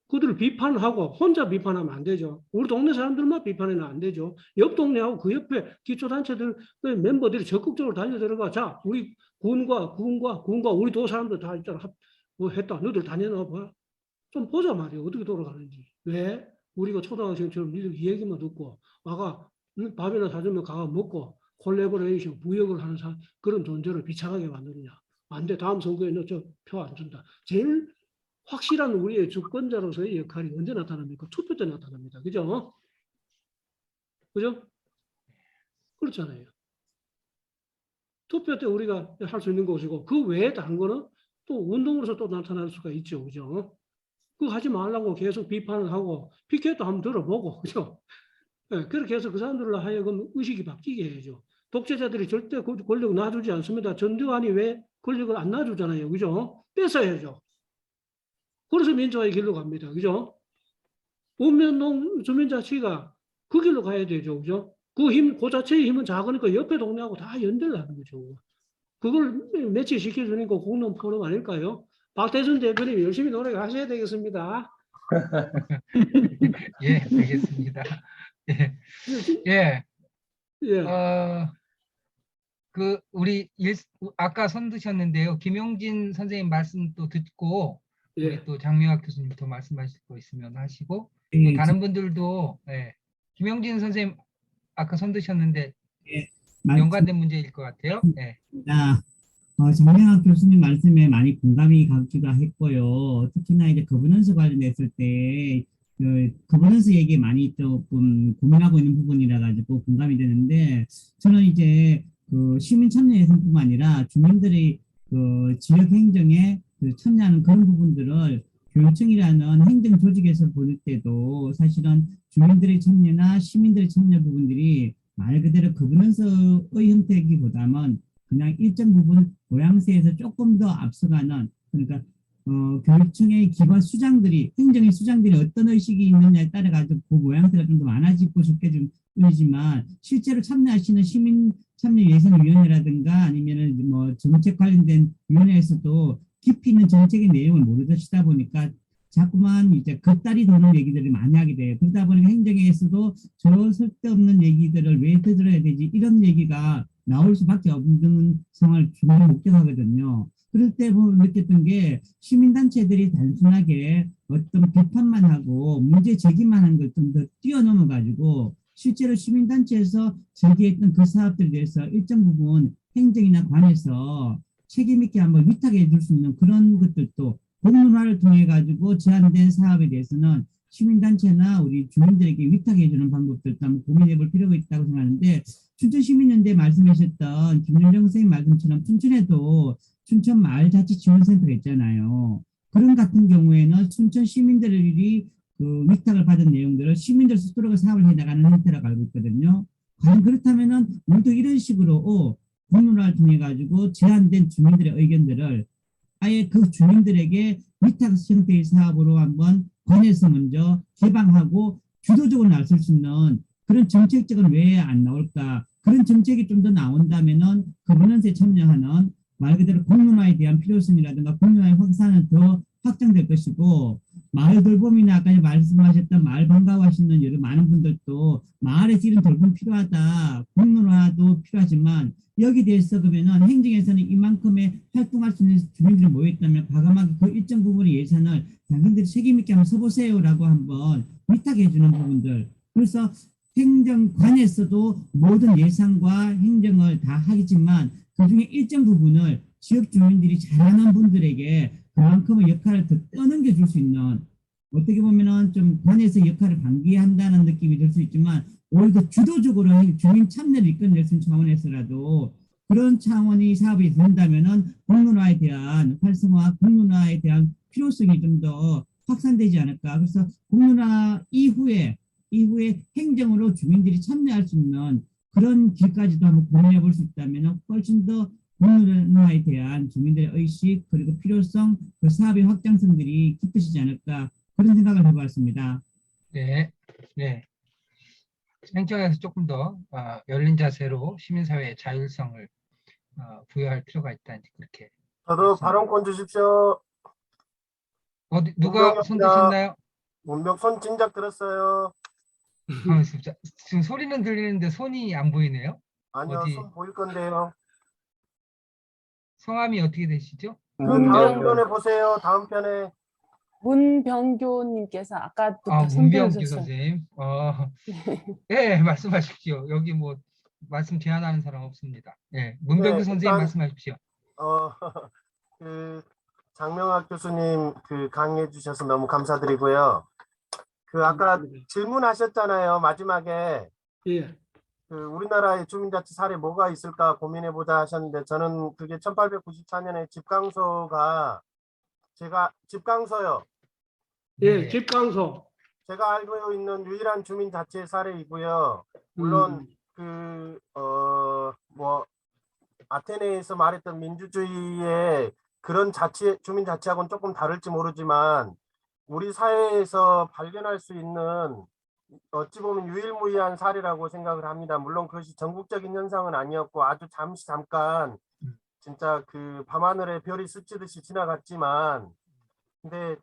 그들을 비판하고 혼자 비판하면 안 되죠. 우리 동네 사람들만 비판해는 안 되죠. 옆 동네하고 그 옆에 기초단체들 멤버들이 적극적으로 달려들어가 자 우리 군과 우리 도 사람들 다 있잖아. 뭐 했다. 너희들 다 내놔봐. 좀 보자 말이야. 어떻게 돌아가는지. 왜? 우리가 초등학생처럼 니들 이야기만 듣고 와가 밥이나 사주면 가가 먹고 콜래버레이션 무역을 하는 그런 존재를 비참하게 만드느냐. 안 돼. 다음 선거에 너 저 표 안 준다. 제일 확실한 우리의 주권자로서의 역할이 언제 나타납니까? 투표 때 나타납니다. 그죠? 그죠? 그렇잖아요. 투표 때 우리가 할 수 있는 것이고 그 외에 다른 거는 또 운동으로서 또 나타날 수가 있죠. 그죠? 그거 하지 말라고 계속 비판을 하고 피켓도 한번 들어보고 그죠? 네, 그렇게 해서 그 사람들로 하여금 의식이 바뀌게 해야죠. 독재자들이 절대 권력을 놔주지 않습니다. 전두환이 왜 권력을 안 놔주잖아요. 그죠? 뺏어야죠. 그래서 민주화의 길로 갑니다. 그죠? 읍면동 주민자치가 그 길로 가야 되죠. 그죠? 그 자체의 힘은 작으니까 옆에 동네하고 다 연대를 하는 거죠. 그걸 매치시켜주는 거 공론 포럼 아닐까요? 박태준 대표님 열심히 노력하셔야 되겠습니다. 예, 알겠습니다. 예, 예, 예, 우리 아까 손 드셨는데요. 김용진 선생님 말씀 또 듣고 우리 예. 또 장명학 교수님 더 말씀하실 거 있으면 하시고 또 예, 다른 분들도 김용진 선생님 아까 손 드셨는데 연관된 문제일 것 같아요. 예. 정명학 교수님 말씀에 많이 공감이 가기도 했고요. 특히나 이제 거버넌스 관련했을 때 거버넌스 얘기 많이 조금 고민하고 있는 부분이라 가지고 공감이 되는데 저는 이제 그 시민 참여 예산뿐만 아니라 주민들의 그 지역 행정에 그 참여하는 그런 부분들을 교육청이라는 행정 조직에서 볼 때도 사실은 주민들의 참여나 시민들의 참여 부분들이 말 그대로 거버넌스의 형태이기보다는 그냥 일정 부분 모양새에서 조금 더 앞서가는 그러니까 교육청의 기관 수장들이 행정의 수장들이 어떤 의식이 있느냐에 따라 가지고 그 모양새가 좀 더 많아지고 싶게 좀 보이지만 실제로 참여하시는 시민 참여 예산위원회라든가 아니면은 뭐 정책 관련된 위원회에서도 깊이 있는 정책의 내용을 모르시다 보니까 자꾸만 이제 겉다리 도는 얘기들을 많이 하게 돼요. 그러다 보니까 행정에서도 저 쓸데없는 얘기들을 왜 들어야 되지 이런 얘기가 나올 수밖에 없는 상황을 주로 목격하거든요. 그럴 때 보면 느꼈던 게 시민단체들이 단순하게 어떤 비판만 하고 문제 제기만 한 걸 좀 더 뛰어넘어 가지고 실제로 시민단체에서 제기했던 그 사업들에 대해서 일정 부분 행정이나 관에서 책임 있게 한번 위탁해 줄 수 있는 그런 것들도 공론화를 통해 가지고 제한된 사업에 대해서는 시민단체나 우리 주민들에게 위탁해 주는 방법들도 한번 고민해 볼 필요가 있다고 생각하는데 춘천시민연대 말씀하셨던 김윤정 선생님 말씀처럼 춘천에도 춘천 마을자치지원센터가 있잖아요. 그런 같은 경우에는 춘천 시민들이 그 위탁을 받은 내용들을 시민들 스스로가 사업을 해나가는 형태라고 알고 있거든요. 과연 그렇다면은 우리도 이런 식으로 공론화를 통해 가지고 제한된 주민들의 의견들을 아예 그 주민들에게 위탁 형태의 사업으로 한번 관에서 먼저 개방하고 주도적으로 나설 수 있는 그런 정책적은 왜 안 나올까? 그런 정책이 좀 더 나온다면은 거버넌스에 참여하는 말 그대로 공론화에 대한 필요성이라든가 공론화의 확산은 더 확장될 것이고 마을 돌봄이나 아까 말씀하셨던 마을 방과하시는 여러 많은 분들도 마을에서 이런 돌봄 필요하다 공론화도 필요하지만 여기 대해서 그러면은 행정에서는 이만큼의 활동할 수 있는 주민들이 모여있다면 과감하게 그 일정 부분의 예산을 당신들이 책임있게 한번 써보세요라고 한번 위탁해주는 부분들 그래서 행정관에서도 모든 예산과 행정을 다 하겠지만 그중에 일정 부분을 지역 주민들이 잘하는 분들에게 그만큼의 역할을 더 떠넘겨 줄 수 있는 어떻게 보면은 좀 관에서 역할을 방기한다는 느낌이 들 수 있지만 오히려 주도적으로 주민 참여를 이끌어낼 수 있는 차원에서라도 그런 차원이 사업이 된다면은 공론화에 대한 활성화, 공론화에 대한 필요성이 좀 더 확산되지 않을까. 그래서 공론화 이후에 행정으로 주민들이 참여할 수 있는 그런 길까지도 한번 고민해 볼 수 있다면 훨씬 더 공론화에 대한 주민들의 의식 그리고 필요성, 그 사업의 확장성들이 깊어지지 않을까 그런 생각을 해보았습니다. 네, 네. 행정에서 조금 더 열린 자세로 시민사회의 자율성을 부여할 필요가 있다. 그렇게. 저도 발언권 주십시오. 누가 손 드셨나요? 문병 손 진작 들었어요. 지금 소리는 들리는데 손이 안 보이네요. 아니요, 어디? 손 보일 건데요. 성함이 어떻게 되시죠? 다음 편에 보세요. 다음 편에. 문병교님께서 아까부터 손 문병규 들으셨어요. 선생님. 네, 말씀하십시오. 여기 뭐 말씀 제한하는 사람 없습니다. 네, 문병규 네, 선생님 일단, 말씀하십시오. 그 장명학 교수님 그 강의해 주셔서 너무 감사드리고요. 그 아까 질문하셨잖아요. 마지막에 예. 그 우리나라의 주민자치 사례 뭐가 있을까 고민해 보자 하셨는데 저는 그게 1894년에 집강서가 집강서요. 예, 집강소. 제가 알고 있는 유일한 주민자치 사례이고요. 물론 뭐 아테네에서 말했던 민주주의의 그런 주민자치하고는 조금 다를지 모르지만 우리 사회에서 발견할 수 있는 어찌 보면 유일무이한 사례라고 생각을 합니다. 물론 그것이 전국적인 현상은 아니었고 아주 잠깐 진짜 그 밤하늘에 별이 스치듯이 지나갔지만 근데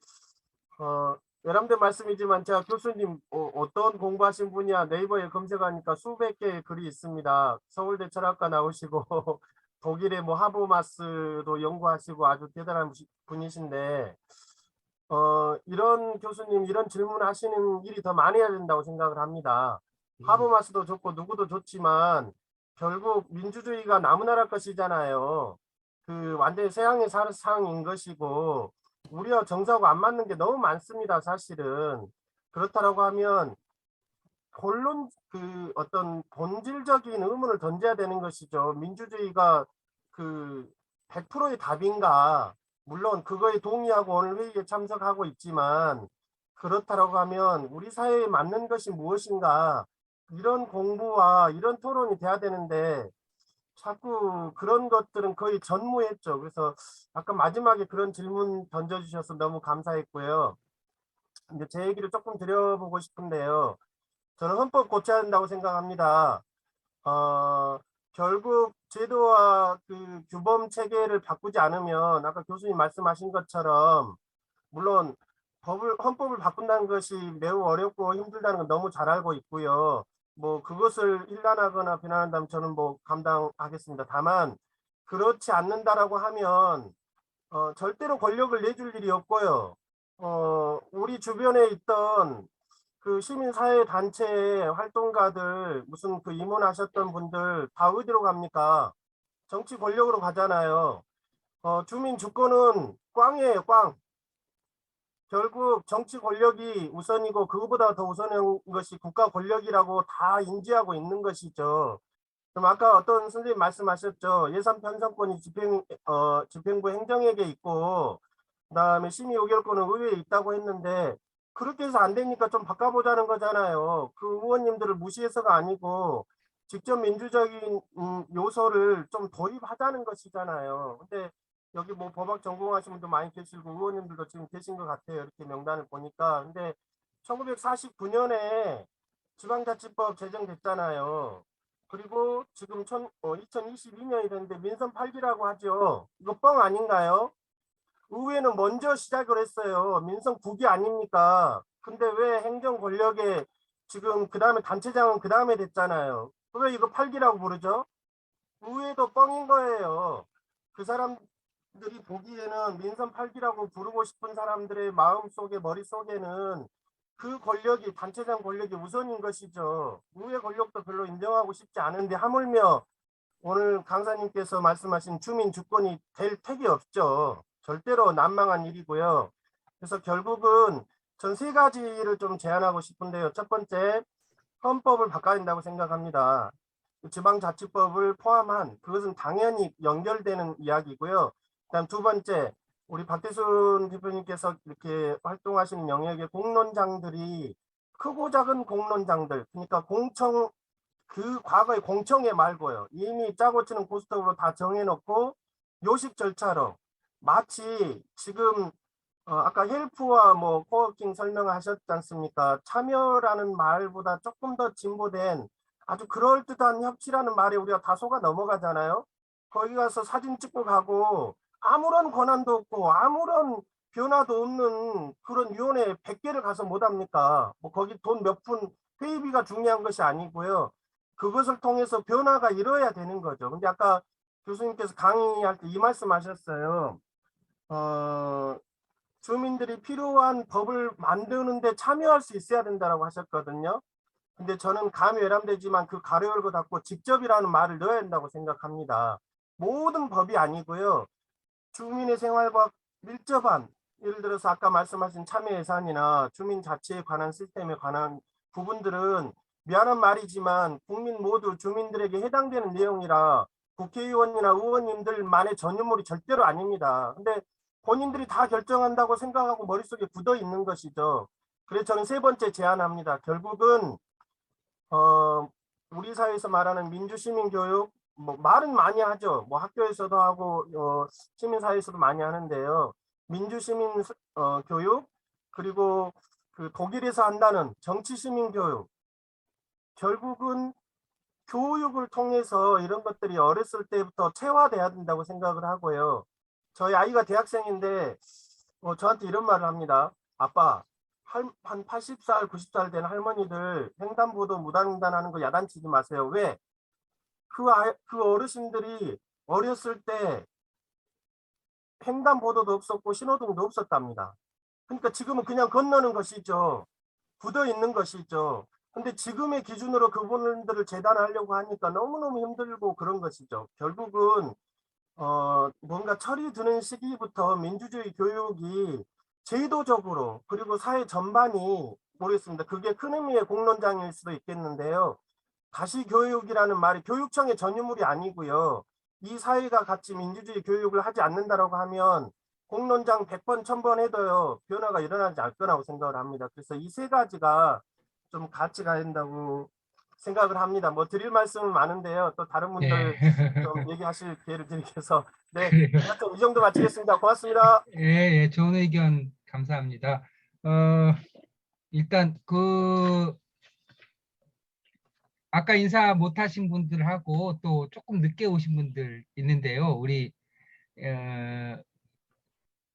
여러분들 말씀이지만 제가 교수님 어떤 공부하신 분이야 네이버에 검색하니까 수백 개의 글이 있습니다. 서울대 철학과 나오시고 독일의 뭐 하버마스도 연구하시고 아주 대단한 분이신데 이런 교수님 이런 질문 하시는 일이 더 많이 해야 된다고 생각을 합니다. 하버마스도 좋고 누구도 좋지만 결국 민주주의가 나무나라 것이잖아요. 그 완전히 서양의 사상인 것이고 우리와 정서하고 안 맞는 게 너무 많습니다. 사실은. 그렇다라고 하면 본론 어떤 본질적인 의문을 던져야 되는 것이죠. 민주주의가 그 100%의 답인가? 물론 그거에 동의하고 오늘 회의에 참석하고 있지만 그렇다라고 하면 우리 사회에 맞는 것이 무엇인가? 이런 공부와 이런 토론이 돼야 되는데 자꾸 그런 것들은 거의 전무했죠. 그래서 아까 마지막에 그런 질문 던져주셔서 너무 감사했고요. 이제 제 얘기를 조금 드려보고 싶은데요. 저는 헌법 고쳐야 한다고 생각합니다. 결국 제도와 그 규범 체계를 바꾸지 않으면 아까 교수님 말씀하신 것처럼 물론 헌법을 바꾼다는 것이 매우 어렵고 힘들다는 건 너무 잘 알고 있고요. 뭐 그것을 일난하거나 비난한다면 저는 뭐 감당하겠습니다. 다만 그렇지 않는다라고 하면 절대로 권력을 내줄 일이 없고요. 우리 주변에 있던 그 시민사회 단체 활동가들 무슨 그 임원하셨던 분들 다 어디로 갑니까? 정치 권력으로 가잖아요. 주민 주권은 꽝이에요, 꽝. 결국 정치 권력이 우선이고 그거보다 더 우선인 것이 국가 권력이라고 다 인지하고 있는 것이죠. 그럼 아까 어떤 선생님 말씀하셨죠. 예산 편성권이 집행부 행정에게 있고 그다음에 심의 의결권은 의회에 있다고 했는데 그렇게 해서 안 되니까 좀 바꿔보자는 거잖아요. 그 의원님들을 무시해서가 아니고 직접 민주적인 요소를 좀 도입하자는 것이잖아요. 근데 여기 뭐 법학 전공하신 분도 많이 계시고 의원님들도 지금 계신 것 같아요. 이렇게 명단을 보니까. 근데 1949년에 지방자치법 제정됐잖아요. 그리고 지금 2022년이 됐는데 민선 8기라고 하죠. 이거 뻥 아닌가요? 의회는 먼저 시작을 했어요. 민선 9기 아닙니까? 근데 왜 행정 권력에 지금 그 다음에 단체장은 그 다음에 됐잖아요. 왜 이거 8기라고 부르죠? 의회도 뻥인 거예요. 그 사람들이 보기에는 민선 8기라고 부르고 싶은 사람들의 마음속에 머릿속에는 그 권력이 단체장 권력이 우선인 것이죠. 의회 권력도 별로 인정하고 싶지 않은데 하물며 오늘 강사님께서 말씀하신 주민 주권이 될 택이 없죠. 절대로 난망한 일이고요. 그래서 결국은 전 세 가지를 좀 제안하고 싶은데요. 첫 번째, 헌법을 바꿔야 된다고 생각합니다. 지방자치법을 포함한 그것은 당연히 연결되는 이야기고요. 그다음 두 번째, 우리 박대순 대표님께서 이렇게 활동하시는 영역의 공론장들이 크고 작은 공론장들, 그러니까 공청 그 과거의 공청회 말고요. 이미 짜고 치는 고스톱으로 다 정해놓고 요식 절차로 마치 지금 아까 헬프와 뭐 코워킹 설명하셨지 않습니까? 참여라는 말보다 조금 더 진보된 아주 그럴듯한 협치라는 말에 우리가 다 속아 넘어가잖아요. 거기 가서 사진 찍고 가고 아무런 권한도 없고 아무런 변화도 없는 그런 위원회 100개를 가서 못합니까? 뭐 거기 돈 몇 푼 회의비가 중요한 것이 아니고요. 그것을 통해서 변화가 이뤄야 되는 거죠. 근데 아까 교수님께서 강의할 때 이 말씀하셨어요. 주민들이 필요한 법을 만드는데 참여할 수 있어야 된다고 하셨거든요. 근데 저는 감이 외람되지만 그 가로 열고 닫고 직접이라는 말을 넣어야 된다고 생각합니다. 모든 법이 아니고요. 주민의 생활과 밀접한 예를 들어서 아까 말씀하신 참여 예산이나 주민 자치에 관한 시스템에 관한 부분들은 미안한 말이지만 국민 모두 주민들에게 해당되는 내용이라 국회의원이나 의원님들만의 전유물이 절대로 아닙니다. 근데 본인들이 다 결정한다고 생각하고 머릿속에 굳어 있는 것이죠. 그래서 저는 세 번째 제안합니다. 결국은 우리 사회에서 말하는 민주시민교육, 뭐 말은 많이 하죠. 뭐 학교에서도 하고 시민사회에서도 많이 하는데요. 민주시민 교육 그리고 그 독일에서 한다는 정치시민교육 결국은 교육을 통해서 이런 것들이 어렸을 때부터 체화돼야 된다고 생각을 하고요. 저희 아이가 대학생인데 저한테 이런 말을 합니다. 아빠, 한 80살, 90살 된 할머니들 횡단보도 무단횡단하는 거 야단치지 마세요. 왜? 그 어르신들이 어렸을 때 횡단보도도 없었고 신호등도 없었답니다. 그러니까 지금은 그냥 건너는 것이죠. 굳어 있는 것이죠. 근데 지금의 기준으로 그분들을 재단하려고 하니까 너무너무 힘들고 그런 것이죠. 결국은 뭔가 철이 드는 시기부터 민주주의 교육이 제도적으로 그리고 사회 전반이 모르겠습니다. 그게 큰 의미의 공론장일 수도 있겠는데요. 가시교육이라는 말이 교육청의 전유물이 아니고요. 이 사회가 같이 민주주의 교육을 하지 않는다라고 하면 공론장 100번, 1000번 해도요. 변화가 일어나지 않을 거라고 생각을 합니다. 그래서 이 세 가지가 좀 같이 가야 된다고 생각을 합니다. 뭐 드릴 말씀은 많은데요. 또 다른 분들 예. 좀 얘기하실 기회를 드리기 위해서 네, 그래요. 하여튼 이 정도 마치겠습니다. 고맙습니다. 예, 좋은 의견 감사합니다. 일단 아까 인사 못 하신 분들하고 또 조금 늦게 오신 분들 있는데요. 우리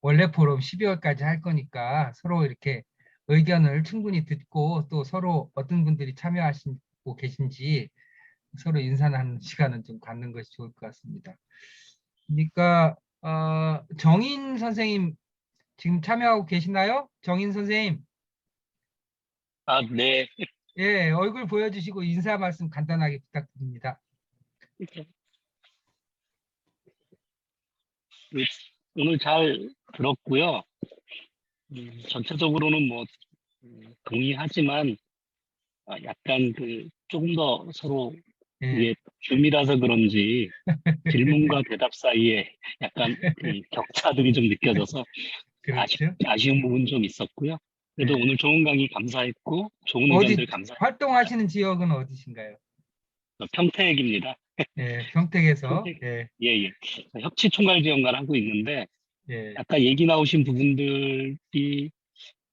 원래 포럼 12월까지 할 거니까 서로 이렇게 의견을 충분히 듣고 또 서로 어떤 분들이 참여하시고 계신지 서로 인사하는 시간은 좀 갖는 것이 좋을 것 같습니다. 그러니까 정인 선생님 지금 참여하고 계시나요? 정인 선생님. 네. 예, 얼굴 보여주시고 인사 말씀 간단하게 부탁드립니다. 오늘 잘 들었고요. 전체적으로는 뭐 동의하지만 약간 조금 더 서로 예, 이게 줌이라서 그런지 질문과 대답 사이에 약간 격차들이 좀 느껴져서 그렇죠. 아쉬운 부분 좀 있었고요. 그래도 네. 오늘 좋은 강의 감사했고 좋은 어디 의견들 감사했고 활동하시는 지역은 어디신가요? 평택입니다. 예, 평택에서. 평택. 예, 예. 협치총괄지원관 하고 있는데 예, 아까 얘기 나오신 부분들이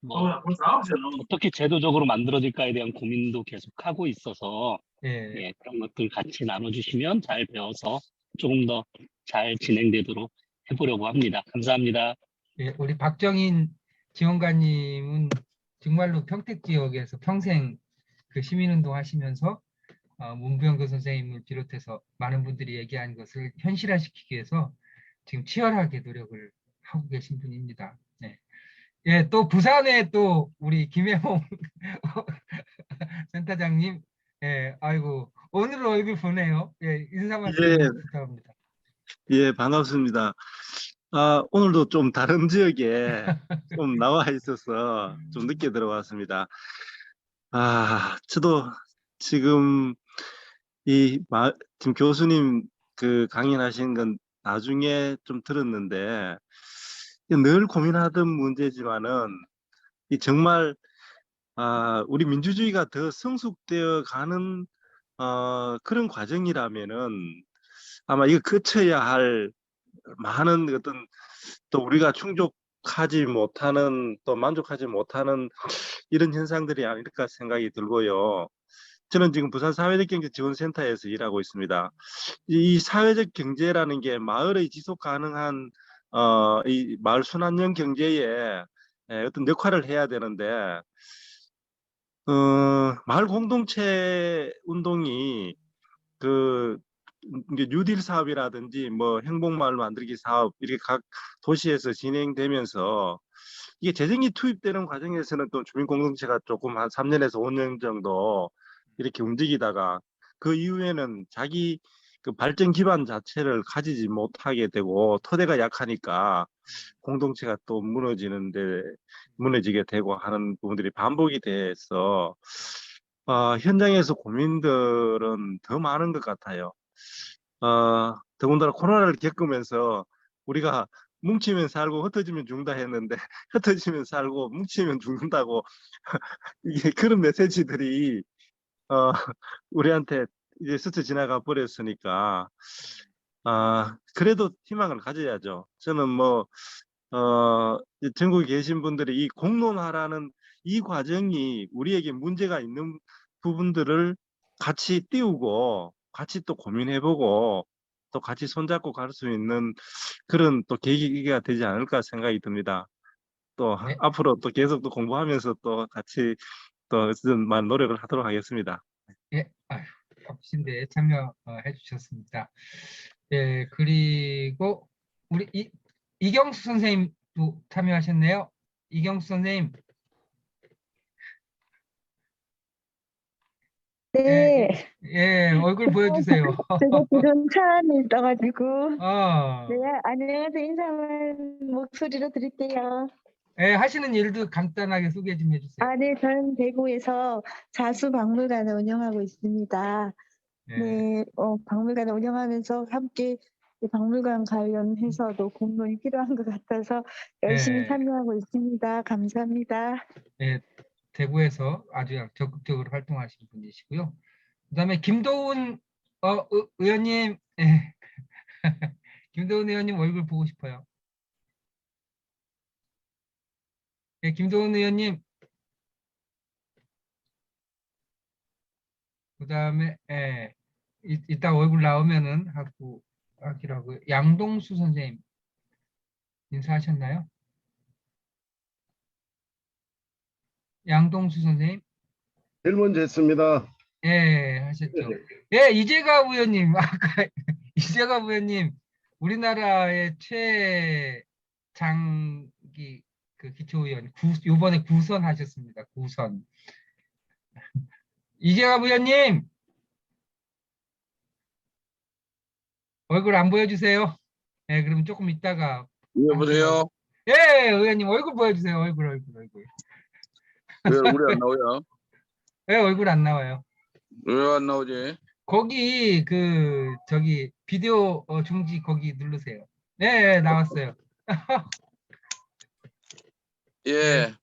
뭐 어떻게 제도적으로 만들어질까에 대한 고민도 계속 하고 있어서 예, 그런 것들 같이 나눠주시면 잘 배워서 조금 더 잘 진행되도록 해보려고 합니다. 감사합니다. 예. 우리 박정인 지원관님은 정말로 평택 지역에서 평생 그 시민운동 하시면서 문병교 선생님을 비롯해서 많은 분들이 얘기한 것을 현실화시키기 위해서 지금 치열하게 노력을 하고 계신 분입니다. 네. 예, 또 부산에 또 우리 김혜몽 센터장님, 예, 아이고 오늘 얼굴 보네요. 예, 인사 말씀 부탁합니다. 예, 반갑습니다. 오늘도 좀 다른 지역에 좀 나와 있어서 좀 늦게 들어왔습니다. 저도 지금 지금 교수님 강연하신 건 나중에 좀 들었는데 늘 고민하던 문제지만은 정말 우리 민주주의가 더 성숙되어 가는 그런 과정이라면은 아마 이거 거쳐야 할 많은 어떤 또 우리가 충족하지 못하는 또 만족하지 못하는 이런 현상들이 아닐까 생각이 들고요. 저는 지금 부산 사회적경제지원센터에서 일하고 있습니다. 이 사회적 경제라는 게 마을의 지속 가능한 이 마을 순환형 경제에 어떤 역할을 해야 되는데 마을 공동체 운동이 이게 뉴딜 사업이라든지 뭐 행복마을 만들기 사업 이렇게 각 도시에서 진행되면서 이게 재정이 투입되는 과정에서는 또 주민공동체가 조금 한 3년에서 5년 정도 이렇게 움직이다가 그 이후에는 자기 그 발전 기반 자체를 가지지 못하게 되고 토대가 약하니까 공동체가 또 무너지게 되고 하는 부분들이 반복이 돼서 현장에서 고민들은 더 많은 것 같아요. 더군다나 코로나를 겪으면서 우리가 뭉치면 살고 흩어지면 죽는다 했는데 흩어지면 살고 뭉치면 죽는다고 이게 그런 메시지들이 우리한테 이제 스쳐 지나가 버렸으니까 그래도 희망을 가져야죠. 저는 뭐 전국에 계신 분들이 이 공론화라는 이 과정이 우리에게 문제가 있는 부분들을 같이 띄우고 같이 또 고민해보고 또 같이 손잡고 갈 수 있는 그런 또 계기가 되지 않을까 생각이 듭니다. 또 네. 앞으로 또 계속 또 공부하면서 또 같이 또 많은 노력을 하도록 하겠습니다. 예, 바쁘신데 참여해 주셨습니다. 예, 그리고 우리 이경수 선생님도 참여하셨네요. 이경수 선생님. 네, 예, 얼굴 보여주세요. 제가 지금 차 안에 있어가지고. 어, 네, 안녕하세요. 인사만 목소리로 드릴게요. 예, 하시는 일도 간단하게 소개 좀 해주세요. 아, 네, 저는 대구에서 자수박물관을 운영하고 있습니다. 예. 네, 박물관을 운영하면서 함께 이 박물관 관련해서도 공론이 필요한 것 같아서 열심히 예. 참여하고 있습니다. 감사합니다. 예, 대구에서 아주 적극적으로 활동하신 분이시고요. 그다음에 김도훈 의원님, 예. 김도훈 의원님 얼굴 보고 싶어요. 예, 김도훈 의원님. 그다음에 예, 이따 얼굴 나오면은 하기로 하고요. 양동수 선생님 인사하셨나요? 양동수 선생님. 제일 먼저 했습니다. 예, 하셨죠. 예, 이재갑 의원님, 아까 이재갑 의원님, 우리나라의 최장기 그 기초의원, 요번에 구선하셨습니다. 구선. 이재갑 의원님, 얼굴 안 보여주세요. 예, 그럼 조금 이따가. 여보세요? 예, 의원님 얼굴 보여주세요. 얼굴. 왜 얼굴이 안 나와요? 왜 얼굴 안 나와요? 왜 안 나오지? 거기 저기 비디오 중지 거기 누르세요. 네, 나왔어요. 예,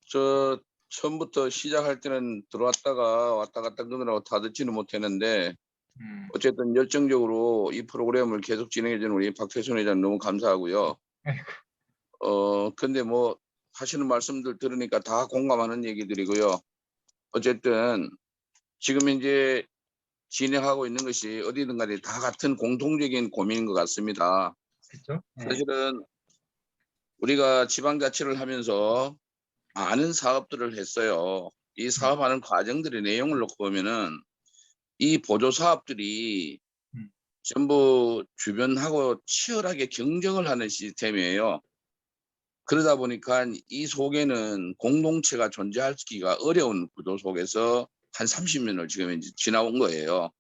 저 처음부터 시작할 때는 들어왔다가 왔다 갔다 끊으라고 다 듣지는 못했는데 어쨌든 열정적으로 이 프로그램을 계속 진행해 주는 우리 박태순 회장 너무 감사하고요. 아이고. 근데 뭐 하시는 말씀들 들으니까 다 공감하는 얘기들이고요. 어쨌든 지금 이제 진행하고 있는 것이 어디든 간에 다 같은 공통적인 고민인 것 같습니다. 그렇죠? 네. 사실은 우리가 지방자치를 하면서 많은 사업들을 했어요. 이 사업하는 과정들의 내용을 놓고 보면은 이 보조 사업들이 전부 주변하고 치열하게 경쟁을 하는 시스템이에요. 그러다 보니까 이 속에는 공동체가 존재하기가 어려운 구조 속에서 한 30년을 지금 이제 지나온 거예요.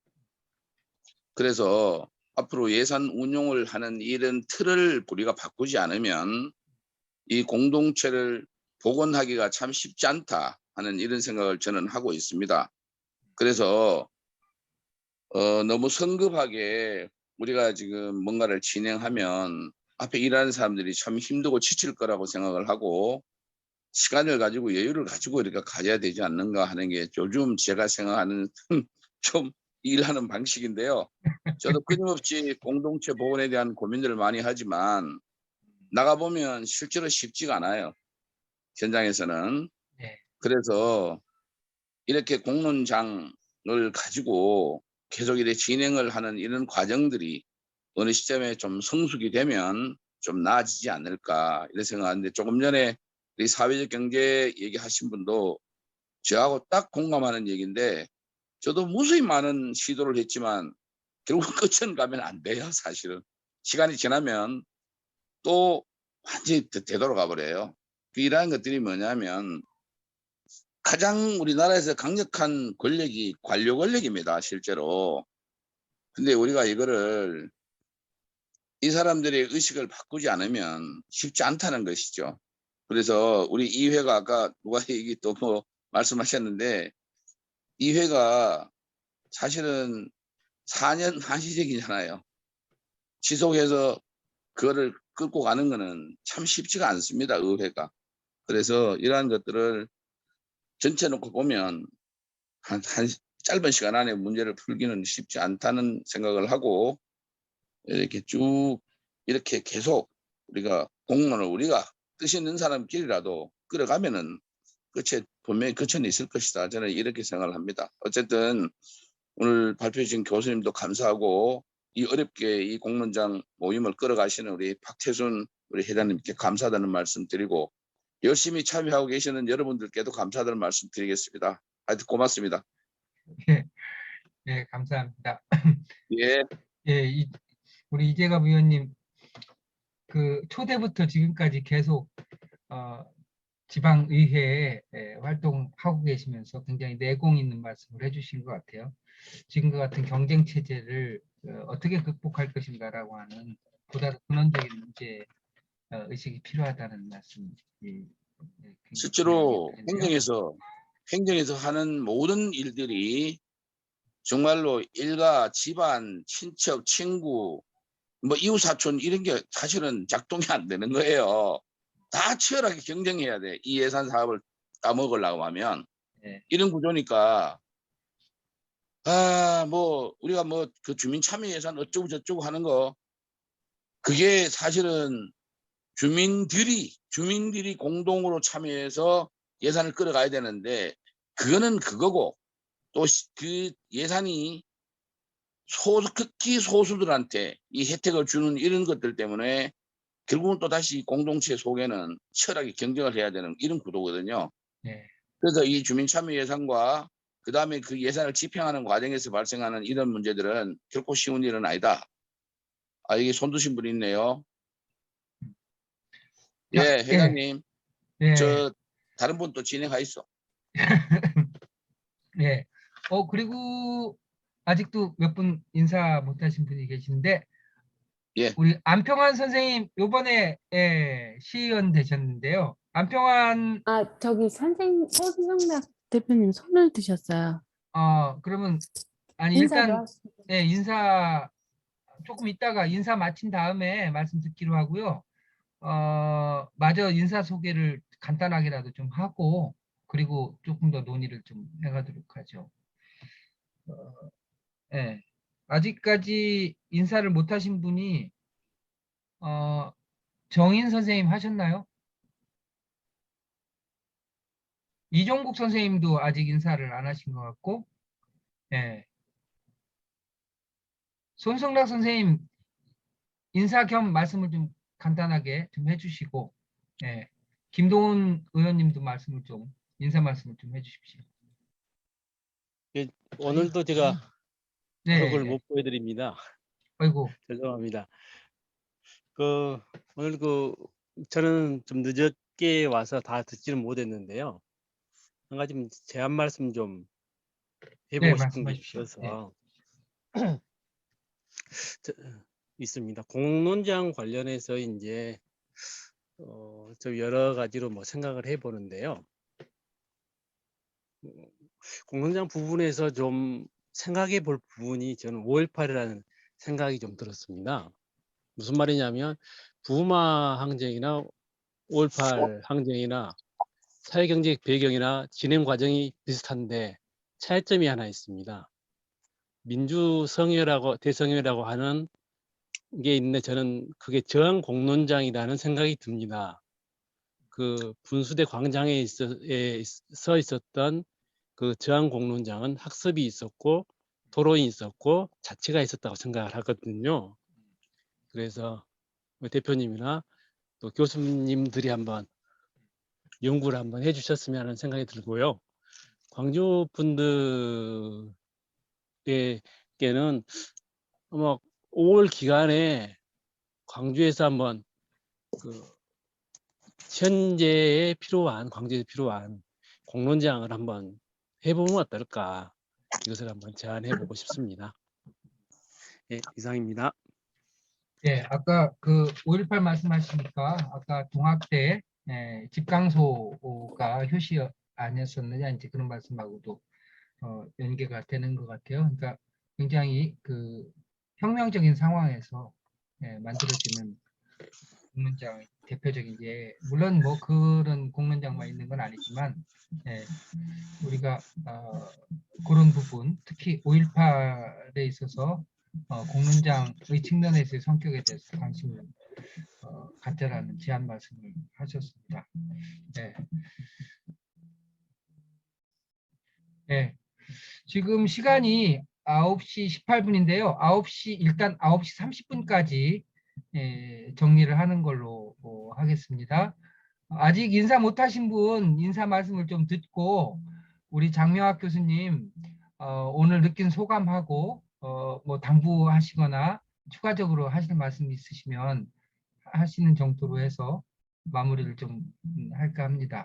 그래서 앞으로 예산 운용을 하는 이런 틀을 우리가 바꾸지 않으면 이 공동체를 복원하기가 참 쉽지 않다 하는 이런 생각을 저는 하고 있습니다. 그래서 너무 성급하게 우리가 지금 뭔가를 진행하면 앞에 일하는 사람들이 참 힘들고 지칠 거라고 생각을 하고 시간을 가지고 여유를 가지고 이렇게 가져야 되지 않는가 하는 게 요즘 제가 생각하는 좀 일하는 방식인데요. 저도 끊임없이 공동체 복원에 대한 고민들을 많이 하지만 나가보면 실제로 쉽지가 않아요. 현장에서는. 네. 그래서 이렇게 공론장을 가지고 계속 이렇게 진행을 하는 이런 과정들이 어느 시점에 좀 성숙이 되면 좀 나아지지 않을까 이런 생각하는데 조금 전에 우리 사회적 경제 얘기하신 분도 저하고 딱 공감하는 얘기인데 저도 무수히 많은 시도를 했지만 결국 끝은 가면 안 돼요. 사실은 시간이 지나면 또 완전히 되돌아가 버려요. 이러한 것들이 뭐냐면 가장 우리나라에서 강력한 권력이 관료 권력입니다. 실제로. 근데 우리가 이거를 이 사람들의 의식을 바꾸지 않으면 쉽지 않다는 것이죠. 그래서 우리 이회가 아까 누가 얘기 또 뭐 말씀하셨는데 이회가 사실은 4년 한시적이잖아요. 지속해서 그거를 끌고 가는 거는 참 쉽지가 않습니다. 의회가. 그래서 이러한 것들을 전체 놓고 보면 한 짧은 시간 안에 문제를 풀기는 쉽지 않다는 생각을 하고 이렇게 쭉 이렇게 계속 우리가 공론을 우리가 뜻 있는 사람끼리라도 끌어가면은 끝에 분명히 그천이 있을 것이다. 저는 이렇게 생각을 합니다. 어쨌든 오늘 발표해 주신 교수님도 감사하고 이 어렵게 이 공론장 모임을 끌어가시는 우리 박태순 우리 회장님께 감사하다는 말씀 드리고 열심히 참여하고 계시는 여러분들께도 감사하다는 말씀 드리겠습니다. 하여튼 고맙습니다. 예, 감사합니다. 예. 예, 우리 이재갑 의원님 그 초대부터 지금까지 계속 지방의회에 활동하고 계시면서 굉장히 내공 있는 말씀을 해주신 것 같아요. 지금과 같은 경쟁 체제를 어떻게 극복할 것인가라고 하는 보다 더 근원적인 문제 의식이 필요하다는 말씀. 실제로 행정에서 하는 모든 일들이 정말로 일가, 집안, 친척, 친구, 뭐 이웃 사촌 이런 게 사실은 작동이 안 되는 거예요. 다 치열하게 경쟁해야 돼. 이 예산 사업을 따먹으려고 하면 이런 구조니까 뭐 우리가 뭐 그 주민 참여 예산 어쩌고 저쩌고 하는 거 그게 사실은 주민들이 공동으로 참여해서 예산을 끌어가야 되는데 그거는 그거고 또 그 예산이 극히 소수들한테 이 혜택을 주는 이런 것들 때문에 결국은 또 다시 공동체 속에는 치열하게 경쟁을 해야 되는 이런 구도거든요. 그래서 이 주민 참여 예산과 그 다음에 그 예산을 집행하는 과정에서 발생하는 이런 문제들은 결코 쉬운 일은 아니다. 이게 손 드신 분이 있네요. 예, 회장님. 저 다른 분 또 진행하있어. 네. 그리고 아직도 몇 분 인사 못하신 분이 계신데 우리 안평환 선생님 요번에 시의원 되셨는데요. 안평환 저기 손성락 대표님 손을 드셨어요. 그러면 아니 인사도 일단 하시고. 인사 조금 있다가 인사 마친 다음에 말씀 듣기로 하고요. 마저 인사 소개를 간단하게라도 좀 하고 그리고 조금 더 논의를 좀 해가도록 하죠. 아직까지 인사를 못 하신 분이 정인 선생님 하셨나요? 이종국 선생님도 아직 인사를 안 하신 것 같고, 손성락 선생님 인사 겸 말씀을 좀 간단하게 좀 해주시고, 김동훈 의원님도 인사 말씀을 좀 해주십시오. 오늘도 제가 얼굴을 못 보여드립니다. 아이고. 죄송합니다. 오늘 저는 좀 늦게 와서 다 듣지는 못했는데요. 한 가지 제안 말씀 좀 해보고 싶은 게 있어서 있습니다. 공론장 관련해서 이제 좀 여러 가지로 생각을 해보는데요. 공론장 부분에서 좀 생각해 볼 부분이 저는 5.18이라는 생각이 좀 들었습니다. 무슨 말이냐면 부마 항쟁이나 5.18 항쟁이나 사회경제적 배경이나 진행 과정이 비슷한데 차이점이 하나 있습니다. 대성회라고 하는 게 있는데 저는 그게 저항 공론장이라는 생각이 듭니다. 그 분수대 광장에 서 있었던 그 저항 공론장은 학습이 있었고 토론이 있었고 자치가 있었다고 생각을 하거든요. 그래서 대표님이나 또 교수님들이 한번 연구를 한번 해주셨으면 하는 생각이 들고요. 광주 분들에게는 아마 5월 기간에 광주에서 한번 현재에 광주에 필요한 공론장을 한번 해보면 어떨까, 이것을 한번 제안해보고 싶습니다. 이상입니다. 아까 그 5.18 말씀하시니까 아까 동학대 집강소가 효시 아니었었느냐 이제 그런 말씀하고도 연계가 되는 것 같아요. 그러니까 굉장히 그 혁명적인 상황에서 만들어지는 공론장 대표적인 물론 뭐 그런 공론장만 있는 건 아니지만 우리가 그런 부분 특히 5.18에 있어서 공론장의 측면에서의 성격에 대해서 관심을 갖자라는 제안 말씀을 하셨습니다. 지금 시간이 9시 18분인데요. 일단 9시 30분까지 정리를 하는 걸로 하겠습니다. 아직 인사 못하신 분 인사 말씀을 좀 듣고 우리 장명학 교수님 오늘 느낀 소감하고 뭐 당부하시거나 추가적으로 하실 말씀 있으시면 하시는 정도로 해서 마무리를 좀 할까 합니다.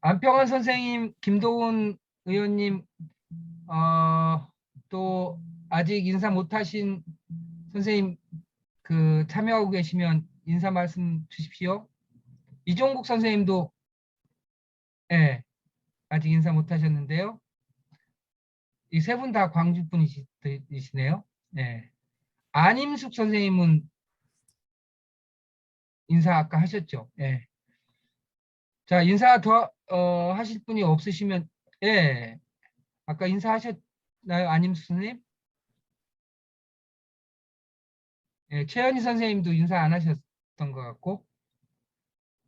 안평환 선생님, 김도훈 의원님, 또 아직 인사 못하신 선생님 참여하고 계시면 인사 말씀 주십시오. 이종국 선생님도 예, 아직 인사 못 하셨는데요. 이 세 분 다 광주 분이시네요. 예. 안임숙 선생님은 인사 아까 하셨죠? 예. 자, 인사 더 하실 분이 없으시면 예. 아까 인사하셨나요, 안임숙 선생님? 예, 최현희 선생님도 인사 안 하셨던 것 같고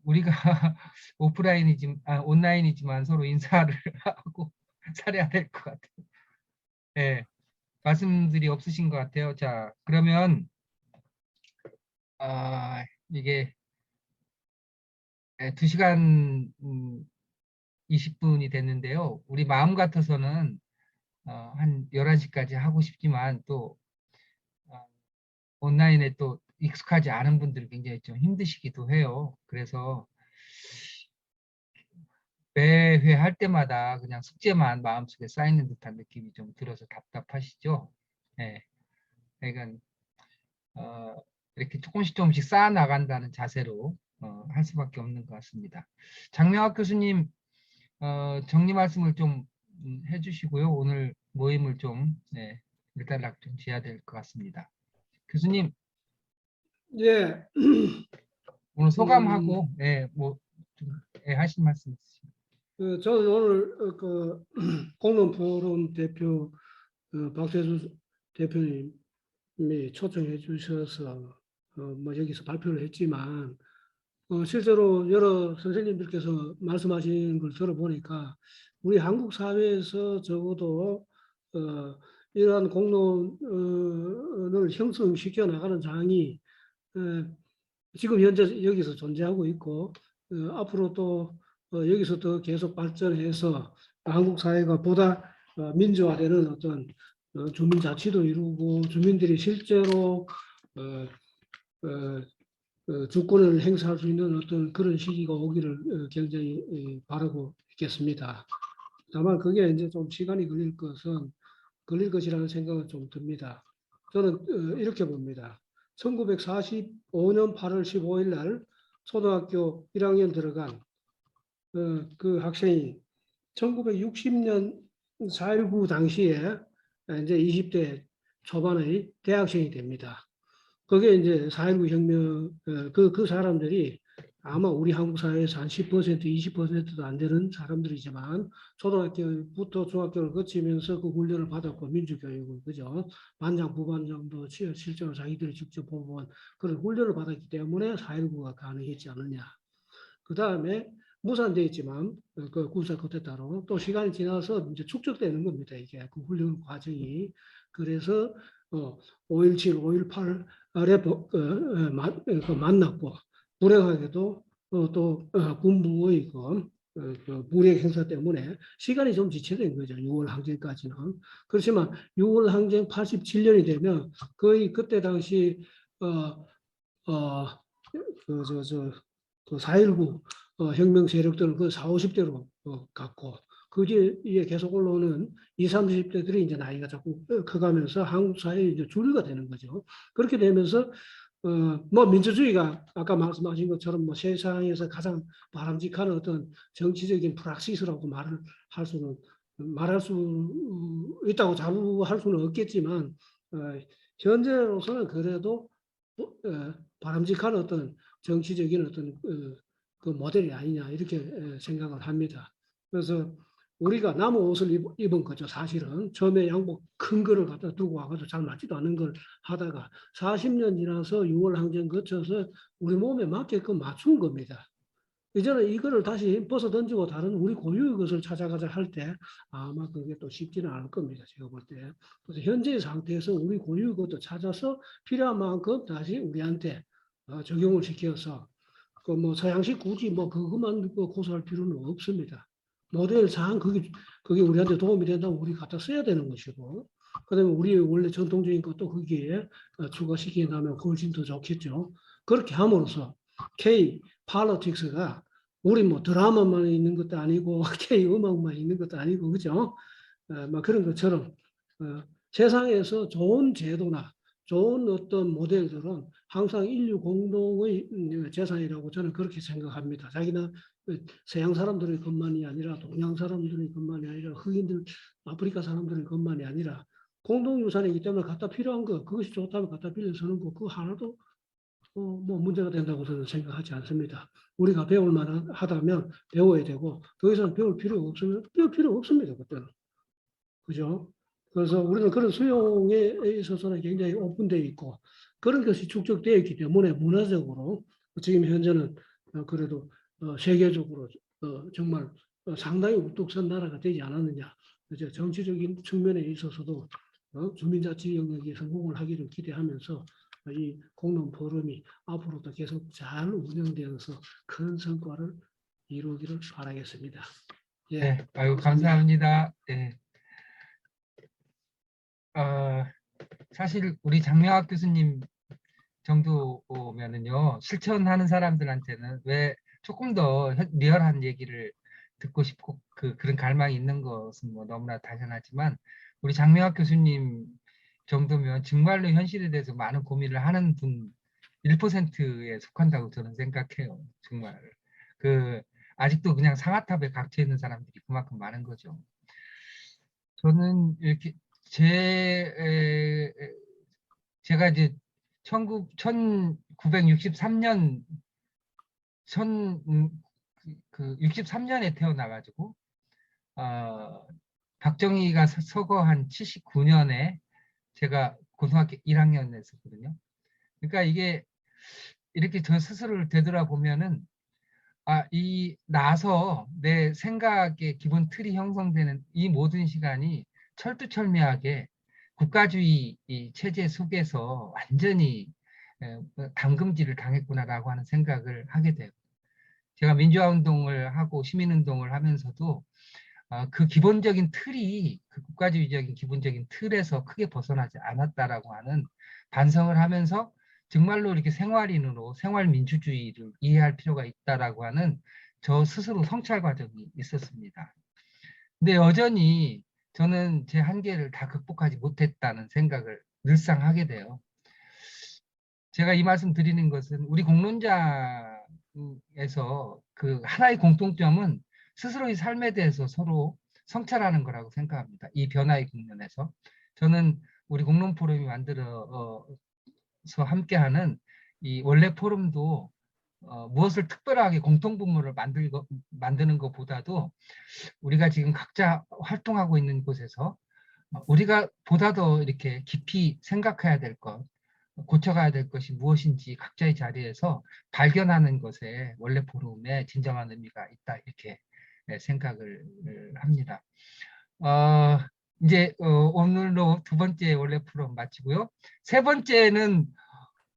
우리가 온라인이지만 서로 인사를 하고 살아야 될 것 같아요. 예, 말씀들이 없으신 것 같아요. 자, 그러면 이게 2시간 20분이 됐는데요. 우리 마음 같아서는 한 11시까지 하고 싶지만 또 온라인에 또 익숙하지 않은 분들이 굉장히 좀 힘드시기도 해요. 그래서 매회 할 때마다 그냥 숙제만 마음속에 쌓이는 듯한 느낌이 좀 들어서 답답하시죠? 네. 그러니까 이렇게 조금씩 쌓아 나간다는 자세로 할 수밖에 없는 것 같습니다. 장명학 교수님 정리 말씀을 좀 해주시고요. 오늘 모임을 좀 일단락 좀 지어야 될 것 같습니다. 교수님. 예. 오늘 소감하고 하신 말씀 있으시면. 저는 오늘 그 공론 포럼 대표 박세수 대표님이 초청해 주셔서 뭐 여기서 발표를 했지만 실제로 여러 선생님들께서 말씀하신 걸 들어보니까 우리 한국 사회에서 적어도 이러한 공론을 형성시켜 나가는 장이 지금 현재 여기서 존재하고 있고 앞으로 또 여기서 더 계속 발전해서 한국 사회가 보다 민주화되는 어떤 주민자치도 이루고 주민들이 실제로 주권을 행사할 수 있는 어떤 그런 시기가 오기를 굉장히 바라고 있겠습니다. 다만 그게 이제 좀 시간이 걸릴 것이라는 생각은 좀 듭니다. 저는 이렇게 봅니다. 1945년 8월 15일 날 초등학교 1학년 들어간 그 학생이 1960년 4.19 당시에 이제 20대 초반의 대학생이 됩니다. 그게 이제 4.19 혁명, 그 사람들이 아마 우리 한국 사회에서 한 10%, 20%도 안 되는 사람들이지만 초등학교부터 중학교를 거치면서 그 훈련을 받았고 민주교육을, 그죠? 반장, 부반장도 실제로 자기들이 직접 보면 그런 훈련을 받았기 때문에 4.19가 가능했지 않느냐. 그 다음에 무산되어 있지만 그 군사 쿠데 따로 또 시간이 지나서 이제 축적되는 겁니다. 이게 그 훈련 과정이. 그래서 5.17, 5.18에 만났고 불행하게도 또 군부의 그 불행 행사 때문에 시간이 좀 지체된 거죠. 6월 항쟁까지는. 그렇지만 6월 항쟁 87년이 되면 거의 그때 당시 그 4.19 혁명 세력들은 그 40, 50대로 갔고 그 뒤에 계속 올라오는 20, 30대들이 이제 나이가 자꾸 커가면서 한국 사회에 이제 주류가 되는 거죠. 그렇게 되면서 뭐 민주주의가 아까 말씀하신 것처럼 뭐 세상에서 가장 바람직한 어떤 정치적인 프락시스라고 말할 수 있다고 자부할 수는 없겠지만 현재로서는 그래도 바람직한 어떤 정치적인 어떤 그 모델이 아니냐 이렇게 생각을 합니다. 그래서 우리가 나무 옷을 입은 거죠. 사실은 처음에 양복 큰 거를 갖다 두고 와가지고 잘 맞지도 않는 걸 하다가 40년 지나서 6월 항쟁 거쳐서 우리 몸에 맞게끔 맞춘 겁니다. 이제는 이거를 다시 벗어 던지고 다른 우리 고유의 것을 찾아가자 할 때 아마 그게 또 쉽지는 않을 겁니다. 제가 볼 때. 그래서 현재의 상태에서 우리 고유의 것도 찾아서 필요한 만큼 다시 우리한테 적용을 시켜서 그 뭐 서양식 굳이 뭐 그것만 고수할 필요는 없습니다. 모델 사항 그게 우리한테 도움이 된다면 우리 갖다 써야 되는 것이고, 그다음에 우리 원래 전통적인 것도 거기에 추가시킨다면 훨씬 더 좋겠죠. 그렇게 함으로써 K politics가 우리 뭐 드라마만 있는 것도 아니고 K 음악만 있는 것도 아니고, 그죠? 막 그런 것처럼 세상에서 좋은 제도나 좋은 어떤 모델들은 항상 인류 공동의 재산이라고 저는 그렇게 생각합니다. 자기는 서양 사람들의 것만이 아니라 동양 사람들의 것만이 아니라 흑인들, 아프리카 사람들의 것만이 아니라 공동유산이기 때문에 갖다 필요한 거, 그것이 좋다면 갖다 빌려서는 거, 그거 하나도 뭐 문제가 된다고 저는 생각하지 않습니다. 우리가 배울 만하다면 배워야 되고 더 이상 배울 필요가 없으면 배울 필요 없습니다. 그때는. 그죠? 그래서 우리는 그런 수용에 있어서는 굉장히 오픈되어 있고 그런 것이 축적되어 있기 때문에 문화적으로 지금 현재는 그래도 세계적으로 정말 상당히 우뚝 선 나라가 되지 않았느냐. 이제 정치적인 측면에 있어서도 주민자치 영역이 성공을 하기를 기대하면서 이 공론 포럼이 앞으로도 계속 잘 운영되어서 큰 성과를 이루기를 바라겠습니다. 예, 네, 아유, 감사합니다. 예. 사실 우리 장명학 교수님 정도면은요, 실천하는 사람들한테는 왜 조금 더 리얼한 얘기를 듣고 싶고 그런 갈망이 있는 것은 뭐 너무나 당연하지만 우리 장명학 교수님 정도면 정말로 현실에 대해서 많은 고민을 하는 분 1%에 속한다고 저는 생각해요. 정말 아직도 그냥 상아탑에 갇혀 있는 사람들이 그만큼 많은 거죠. 저는 이렇게 제가 이제 1963년 63년에 태어나가지고 박정희가 서거한 79년에 제가 고등학교 1학년이었거든요. 그러니까 이게 이렇게 저 스스로를 되돌아보면은 나서 내 생각의 기본 틀이 형성되는 이 모든 시간이 철두철미하게 국가주의 이 체제 속에서 완전히 담금질을 당했구나라고 하는 생각을 하게 돼요. 제가 민주화운동을 하고 시민운동을 하면서도 그 기본적인 틀이 그 국가주의적인 기본적인 틀에서 크게 벗어나지 않았다라고 하는 반성을 하면서 정말로 이렇게 생활인으로 생활민주주의를 이해할 필요가 있다라고 하는 저 스스로 성찰 과정이 있었습니다. 근데 여전히 저는 제 한계를 다 극복하지 못했다는 생각을 늘상 하게 돼요. 제가 이 말씀 드리는 것은 우리 공론장에서 그 하나의 공통점은 스스로의 삶에 대해서 서로 성찰하는 거라고 생각합니다. 이 변화의 국면에서. 저는 우리 공론 포럼이 만들어서 함께하는 이 원래 포럼도 무엇을 특별하게 공통분모를 만드는 것보다도 우리가 지금 각자 활동하고 있는 곳에서 우리가 보다 더 이렇게 깊이 생각해야 될 것, 고쳐가야 될 것이 무엇인지 각자의 자리에서 발견하는 것에 원래 포럼에 진정한 의미가 있다 이렇게 생각을 합니다. 이제 오늘로 두 번째 원래 포럼 마치고요. 세 번째는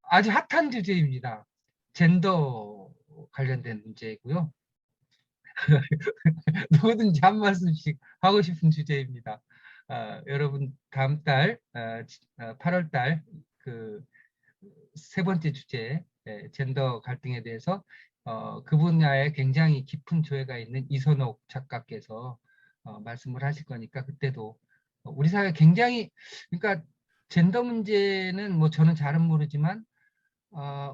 아주 핫한 주제입니다. 젠더 관련된 문제이고요. 누구든지 한 말씀씩 하고 싶은 주제입니다. 여러분 다음 달 8월 달 그 세 번째 주제 젠더 갈등에 대해서 그 분야에 굉장히 깊은 조예가 있는 이선옥 작가께서 말씀을 하실 거니까 그때도 우리 사회 굉장히 그러니까 젠더 문제는 뭐 저는 잘은 모르지만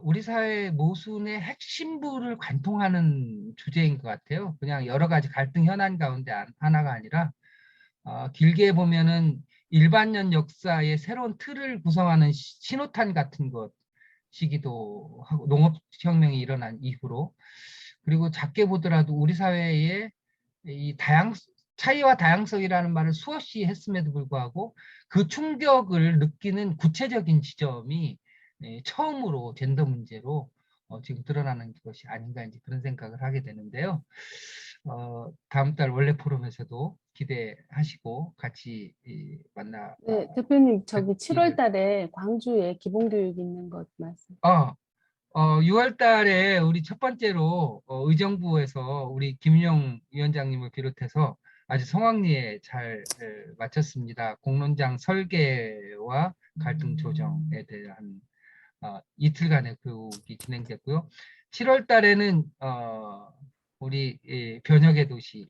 우리 사회의 모순의 핵심부를 관통하는 주제인 것 같아요. 그냥 여러 가지 갈등 현안 가운데 하나가 아니라 길게 보면은 일반년 역사의 새로운 틀을 구성하는 신호탄 같은 것이기도 하고 농업혁명이 일어난 이후로 그리고 작게 보더라도 우리 사회의 이 차이와 다양성이라는 말을 수없이 했음에도 불구하고 그 충격을 느끼는 구체적인 지점이 처음으로 젠더 문제로 지금 드러나는 것이 아닌가 이제 그런 생각을 하게 되는데요. 다음 달 원래 포럼에서도 기대하시고 같이 만나. 네, 대표님 저기 7월 달에 광주에 기본교육 있는 것 말씀. 6월 달에 우리 첫 번째로 의정부에서 우리 김용 위원장님을 비롯해서 아주 성황리에 잘 마쳤습니다. 공론장 설계와 갈등 조정에 대한 이틀간의 교육이 진행됐고요. 7월 달에는 우리 변혁의 도시인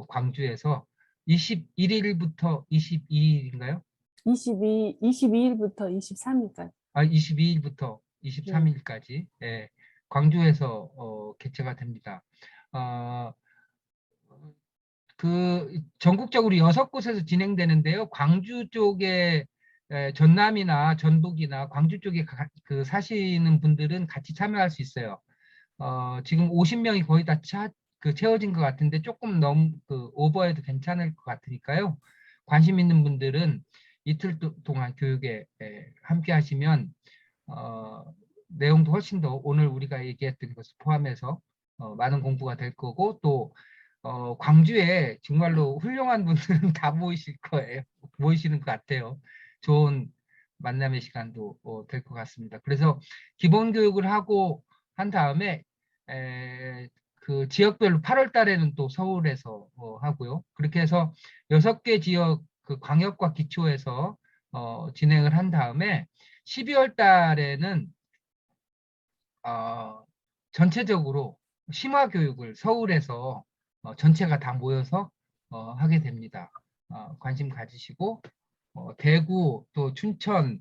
광주에서 21일부터 22일인가요? 22일부터 23일까지. 22일부터 23일까지 예, 광주에서 개최가 됩니다. 그 전국적으로 6곳에서 진행되는데요. 광주 쪽에 전남이나 전북이나 광주 쪽에 그 사시는 분들은 같이 참여할 수 있어요. 지금 50명이 거의 다 채워진 것 같은데 조금 너무 오버해도 괜찮을 것 같으니까요. 관심 있는 분들은 이틀 동안 교육에 함께 하시면 내용도 훨씬 더 오늘 우리가 얘기했던 것을 포함해서 많은 공부가 될 거고 또 광주에 정말로 훌륭한 분들은 다 모이실 거예요. 모이시는 것 같아요. 좋은 만남의 시간도 될 것 같습니다. 그래서 기본 교육을 하고 한 다음에 그 지역별로 8월 달에는 또 서울에서 하고요. 그렇게 해서 6개 지역 그 광역과 기초에서 진행을 한 다음에 12월 달에는 전체적으로 심화 교육을 서울에서 전체가 다 모여서 하게 됩니다. 관심 가지시고 대구 또 춘천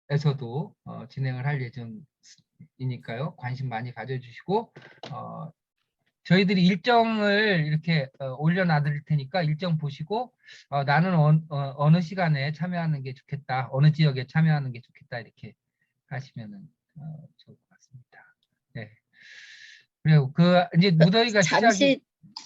에서도 진행을 할 예정이니까요. 관심 많이 가져주시고 저희들이 일정을 이렇게 올려놔드릴 테니까 일정 보시고 나는 어느 시간에 참여하는 게 좋겠다, 어느 지역에 참여하는 게 좋겠다 이렇게 하시면은 좋을 것 같습니다. 네. 그리고 이제 무더위가 잠시 시작이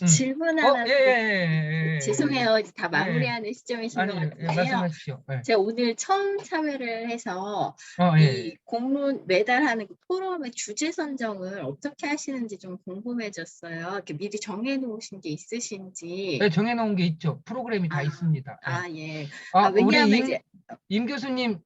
질문 하나 예. 죄송해요. 다 예. 마무리하는 시점이신 것 아니, 같은데요. 말씀하십시오. 예. 제가 오늘 처음 참여를 해서 예. 이 공론 매달 하는 그 포럼의 주제 선정을 어떻게 하시는지 좀 궁금해졌어요. 이렇게 미리 정해놓으신 게 있으신지. 네, 정해놓은 게 있죠. 프로그램이 다 있습니다. 예. 우리 왜냐하면 이제 임 교수님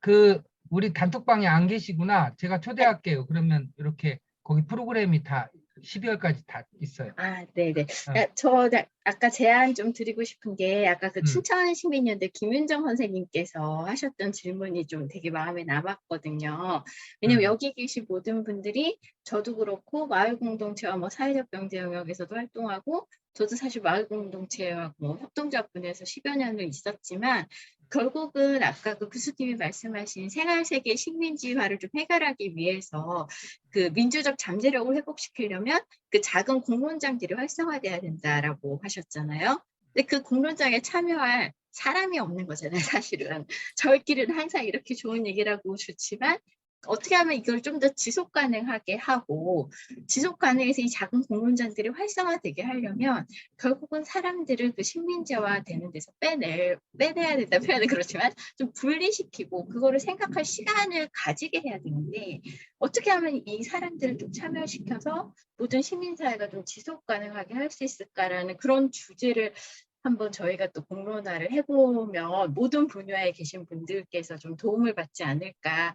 우리 단톡방에 안 계시구나. 제가 초대할게요. 그러면 이렇게 거기 프로그램이 다 12월까지 다 있어요. 네네. 저 아까 제안 좀 드리고 싶은 게 아까 그 춘천 시민연대 김윤정 선생님께서 하셨던 질문이 좀 되게 마음에 남았거든요. 왜냐면 여기 계신 모든 분들이 저도 그렇고 마을 공동체와 뭐 사회적 경제 영역에서도 활동하고 저도 사실 마을 공동체와 뭐 협동조합분에서 10여 년을 있었지만 결국은 아까 그 교수님이 말씀하신 생활세계 식민지화를 좀 해결하기 위해서 그 민주적 잠재력을 회복시키려면 그 작은 공론장들이 활성화돼야 된다라고 하셨잖아요. 근데 그 공론장에 참여할 사람이 없는 거잖아요, 사실은. 저희끼리는 항상 이렇게 좋은 얘기라고 좋지만 어떻게 하면 이걸 좀 더 지속 가능하게 하고 지속 가능해서 이 작은 공론장들이 활성화되게 하려면 결국은 사람들을 그 식민지화 되는 데서 빼내야 된다 표현은 그렇지만 좀 분리시키고 그거를 생각할 시간을 가지게 해야 되는데 어떻게 하면 이 사람들을 좀 참여시켜서 모든 시민사회가 좀 지속 가능하게 할 수 있을까라는 그런 주제를 한번 저희가 또 공론화를 해보면 모든 분야에 계신 분들께서 좀 도움을 받지 않을까.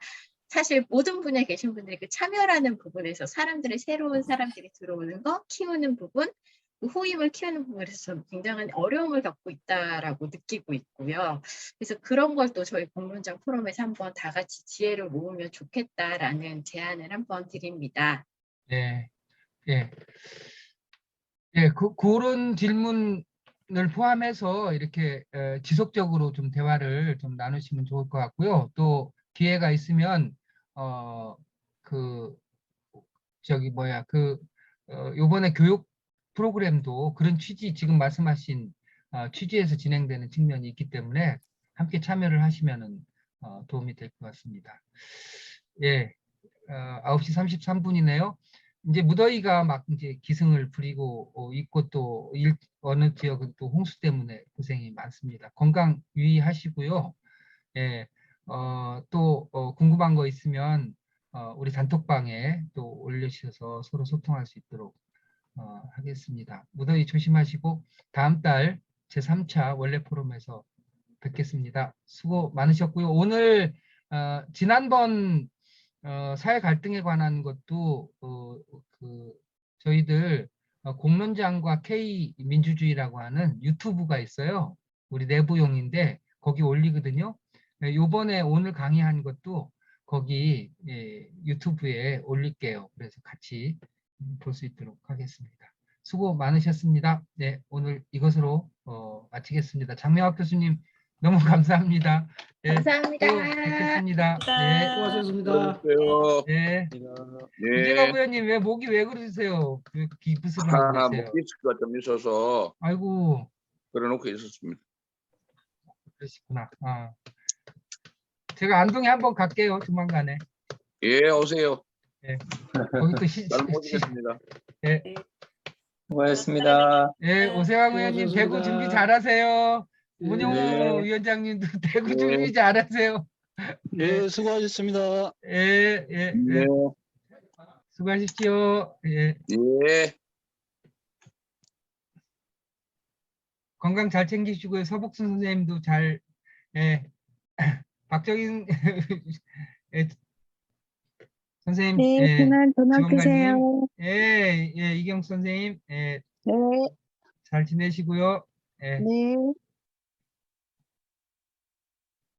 사실 모든 분야에 계신 분들이 그 참여라는 부분에서 새로운 사람들이 들어오는 거, 키우는 부분, 후임을 키우는 부분에서 굉장한 어려움을 겪고 있다라고 느끼고 있고요. 그래서 그런 걸 또 저희 공론장 포럼에서 한번 다 같이 지혜를 모으면 좋겠다라는 제안을 한번 드립니다. 네. 그런 질문을 포함해서 이렇게 지속적으로 좀 대화를 좀 나누시면 좋을 것 같고요. 또 기회가 있으면 요번에 교육 프로그램도 그런 취지, 지금 말씀하신 취지에서 진행되는 측면이 있기 때문에 함께 참여를 하시면은 도움이 될 것 같습니다. 9시 33분이네요. 이제 무더위가 막 이제 기승을 부리고 있고 또 어느 지역은 또 홍수 때문에 고생이 많습니다. 건강 유의하시고요. 또 궁금한 거 있으면 우리 단톡방에 또 올려주셔서 서로 소통할 수 있도록 하겠습니다. 무더위 조심하시고 다음 달 제3차 원래 포럼에서 뵙겠습니다. 수고 많으셨고요. 오늘 지난번 사회 갈등에 관한 것도 저희들 공론장과 K 민주주의라고 하는 유튜브가 있어요. 우리 내부용인데 거기 올리거든요. 요번에 오늘 강의한 것도 거기 유튜브에 올릴게요. 그래서 같이 볼 수 있도록 하겠습니다. 수고 많으셨습니다. 네, 오늘 이것으로 마치겠습니다. 장명학 교수님 너무 감사합니다. 예, 감사합니다. 또 뵙겠습니다. 예, 수고하셨습니다. 예. 이재갑 의원님 왜 목이 왜 그러세요? 왜 기부스를 하고 계세요? 목디스크가 좀 있어서 아이고, 그래놓고 있었습니다. 그러시구나. 제가 안동에 한번 갈게요. 조만간에. 예, 오세요. 예. 거기 또 잘 모시겠습니다. 예. 수고하셨습니다. 예, 오세광 의원님 대구 준비 잘하세요. 문영호 네. 위원장님도 대구 준비 잘하세요. 네, 수고하셨습니다. 예, 예, 예. 네. 수고하십시오. 예. 예. 건강 잘 챙기시고요. 서복순 선생님도 잘, 예. 박정인 예. 선생님, 네, 예. 그날 전화 지원관님, 주세요. 예, 예, 이경수 선생님, 예. 네, 잘 지내시고요. 예. 네.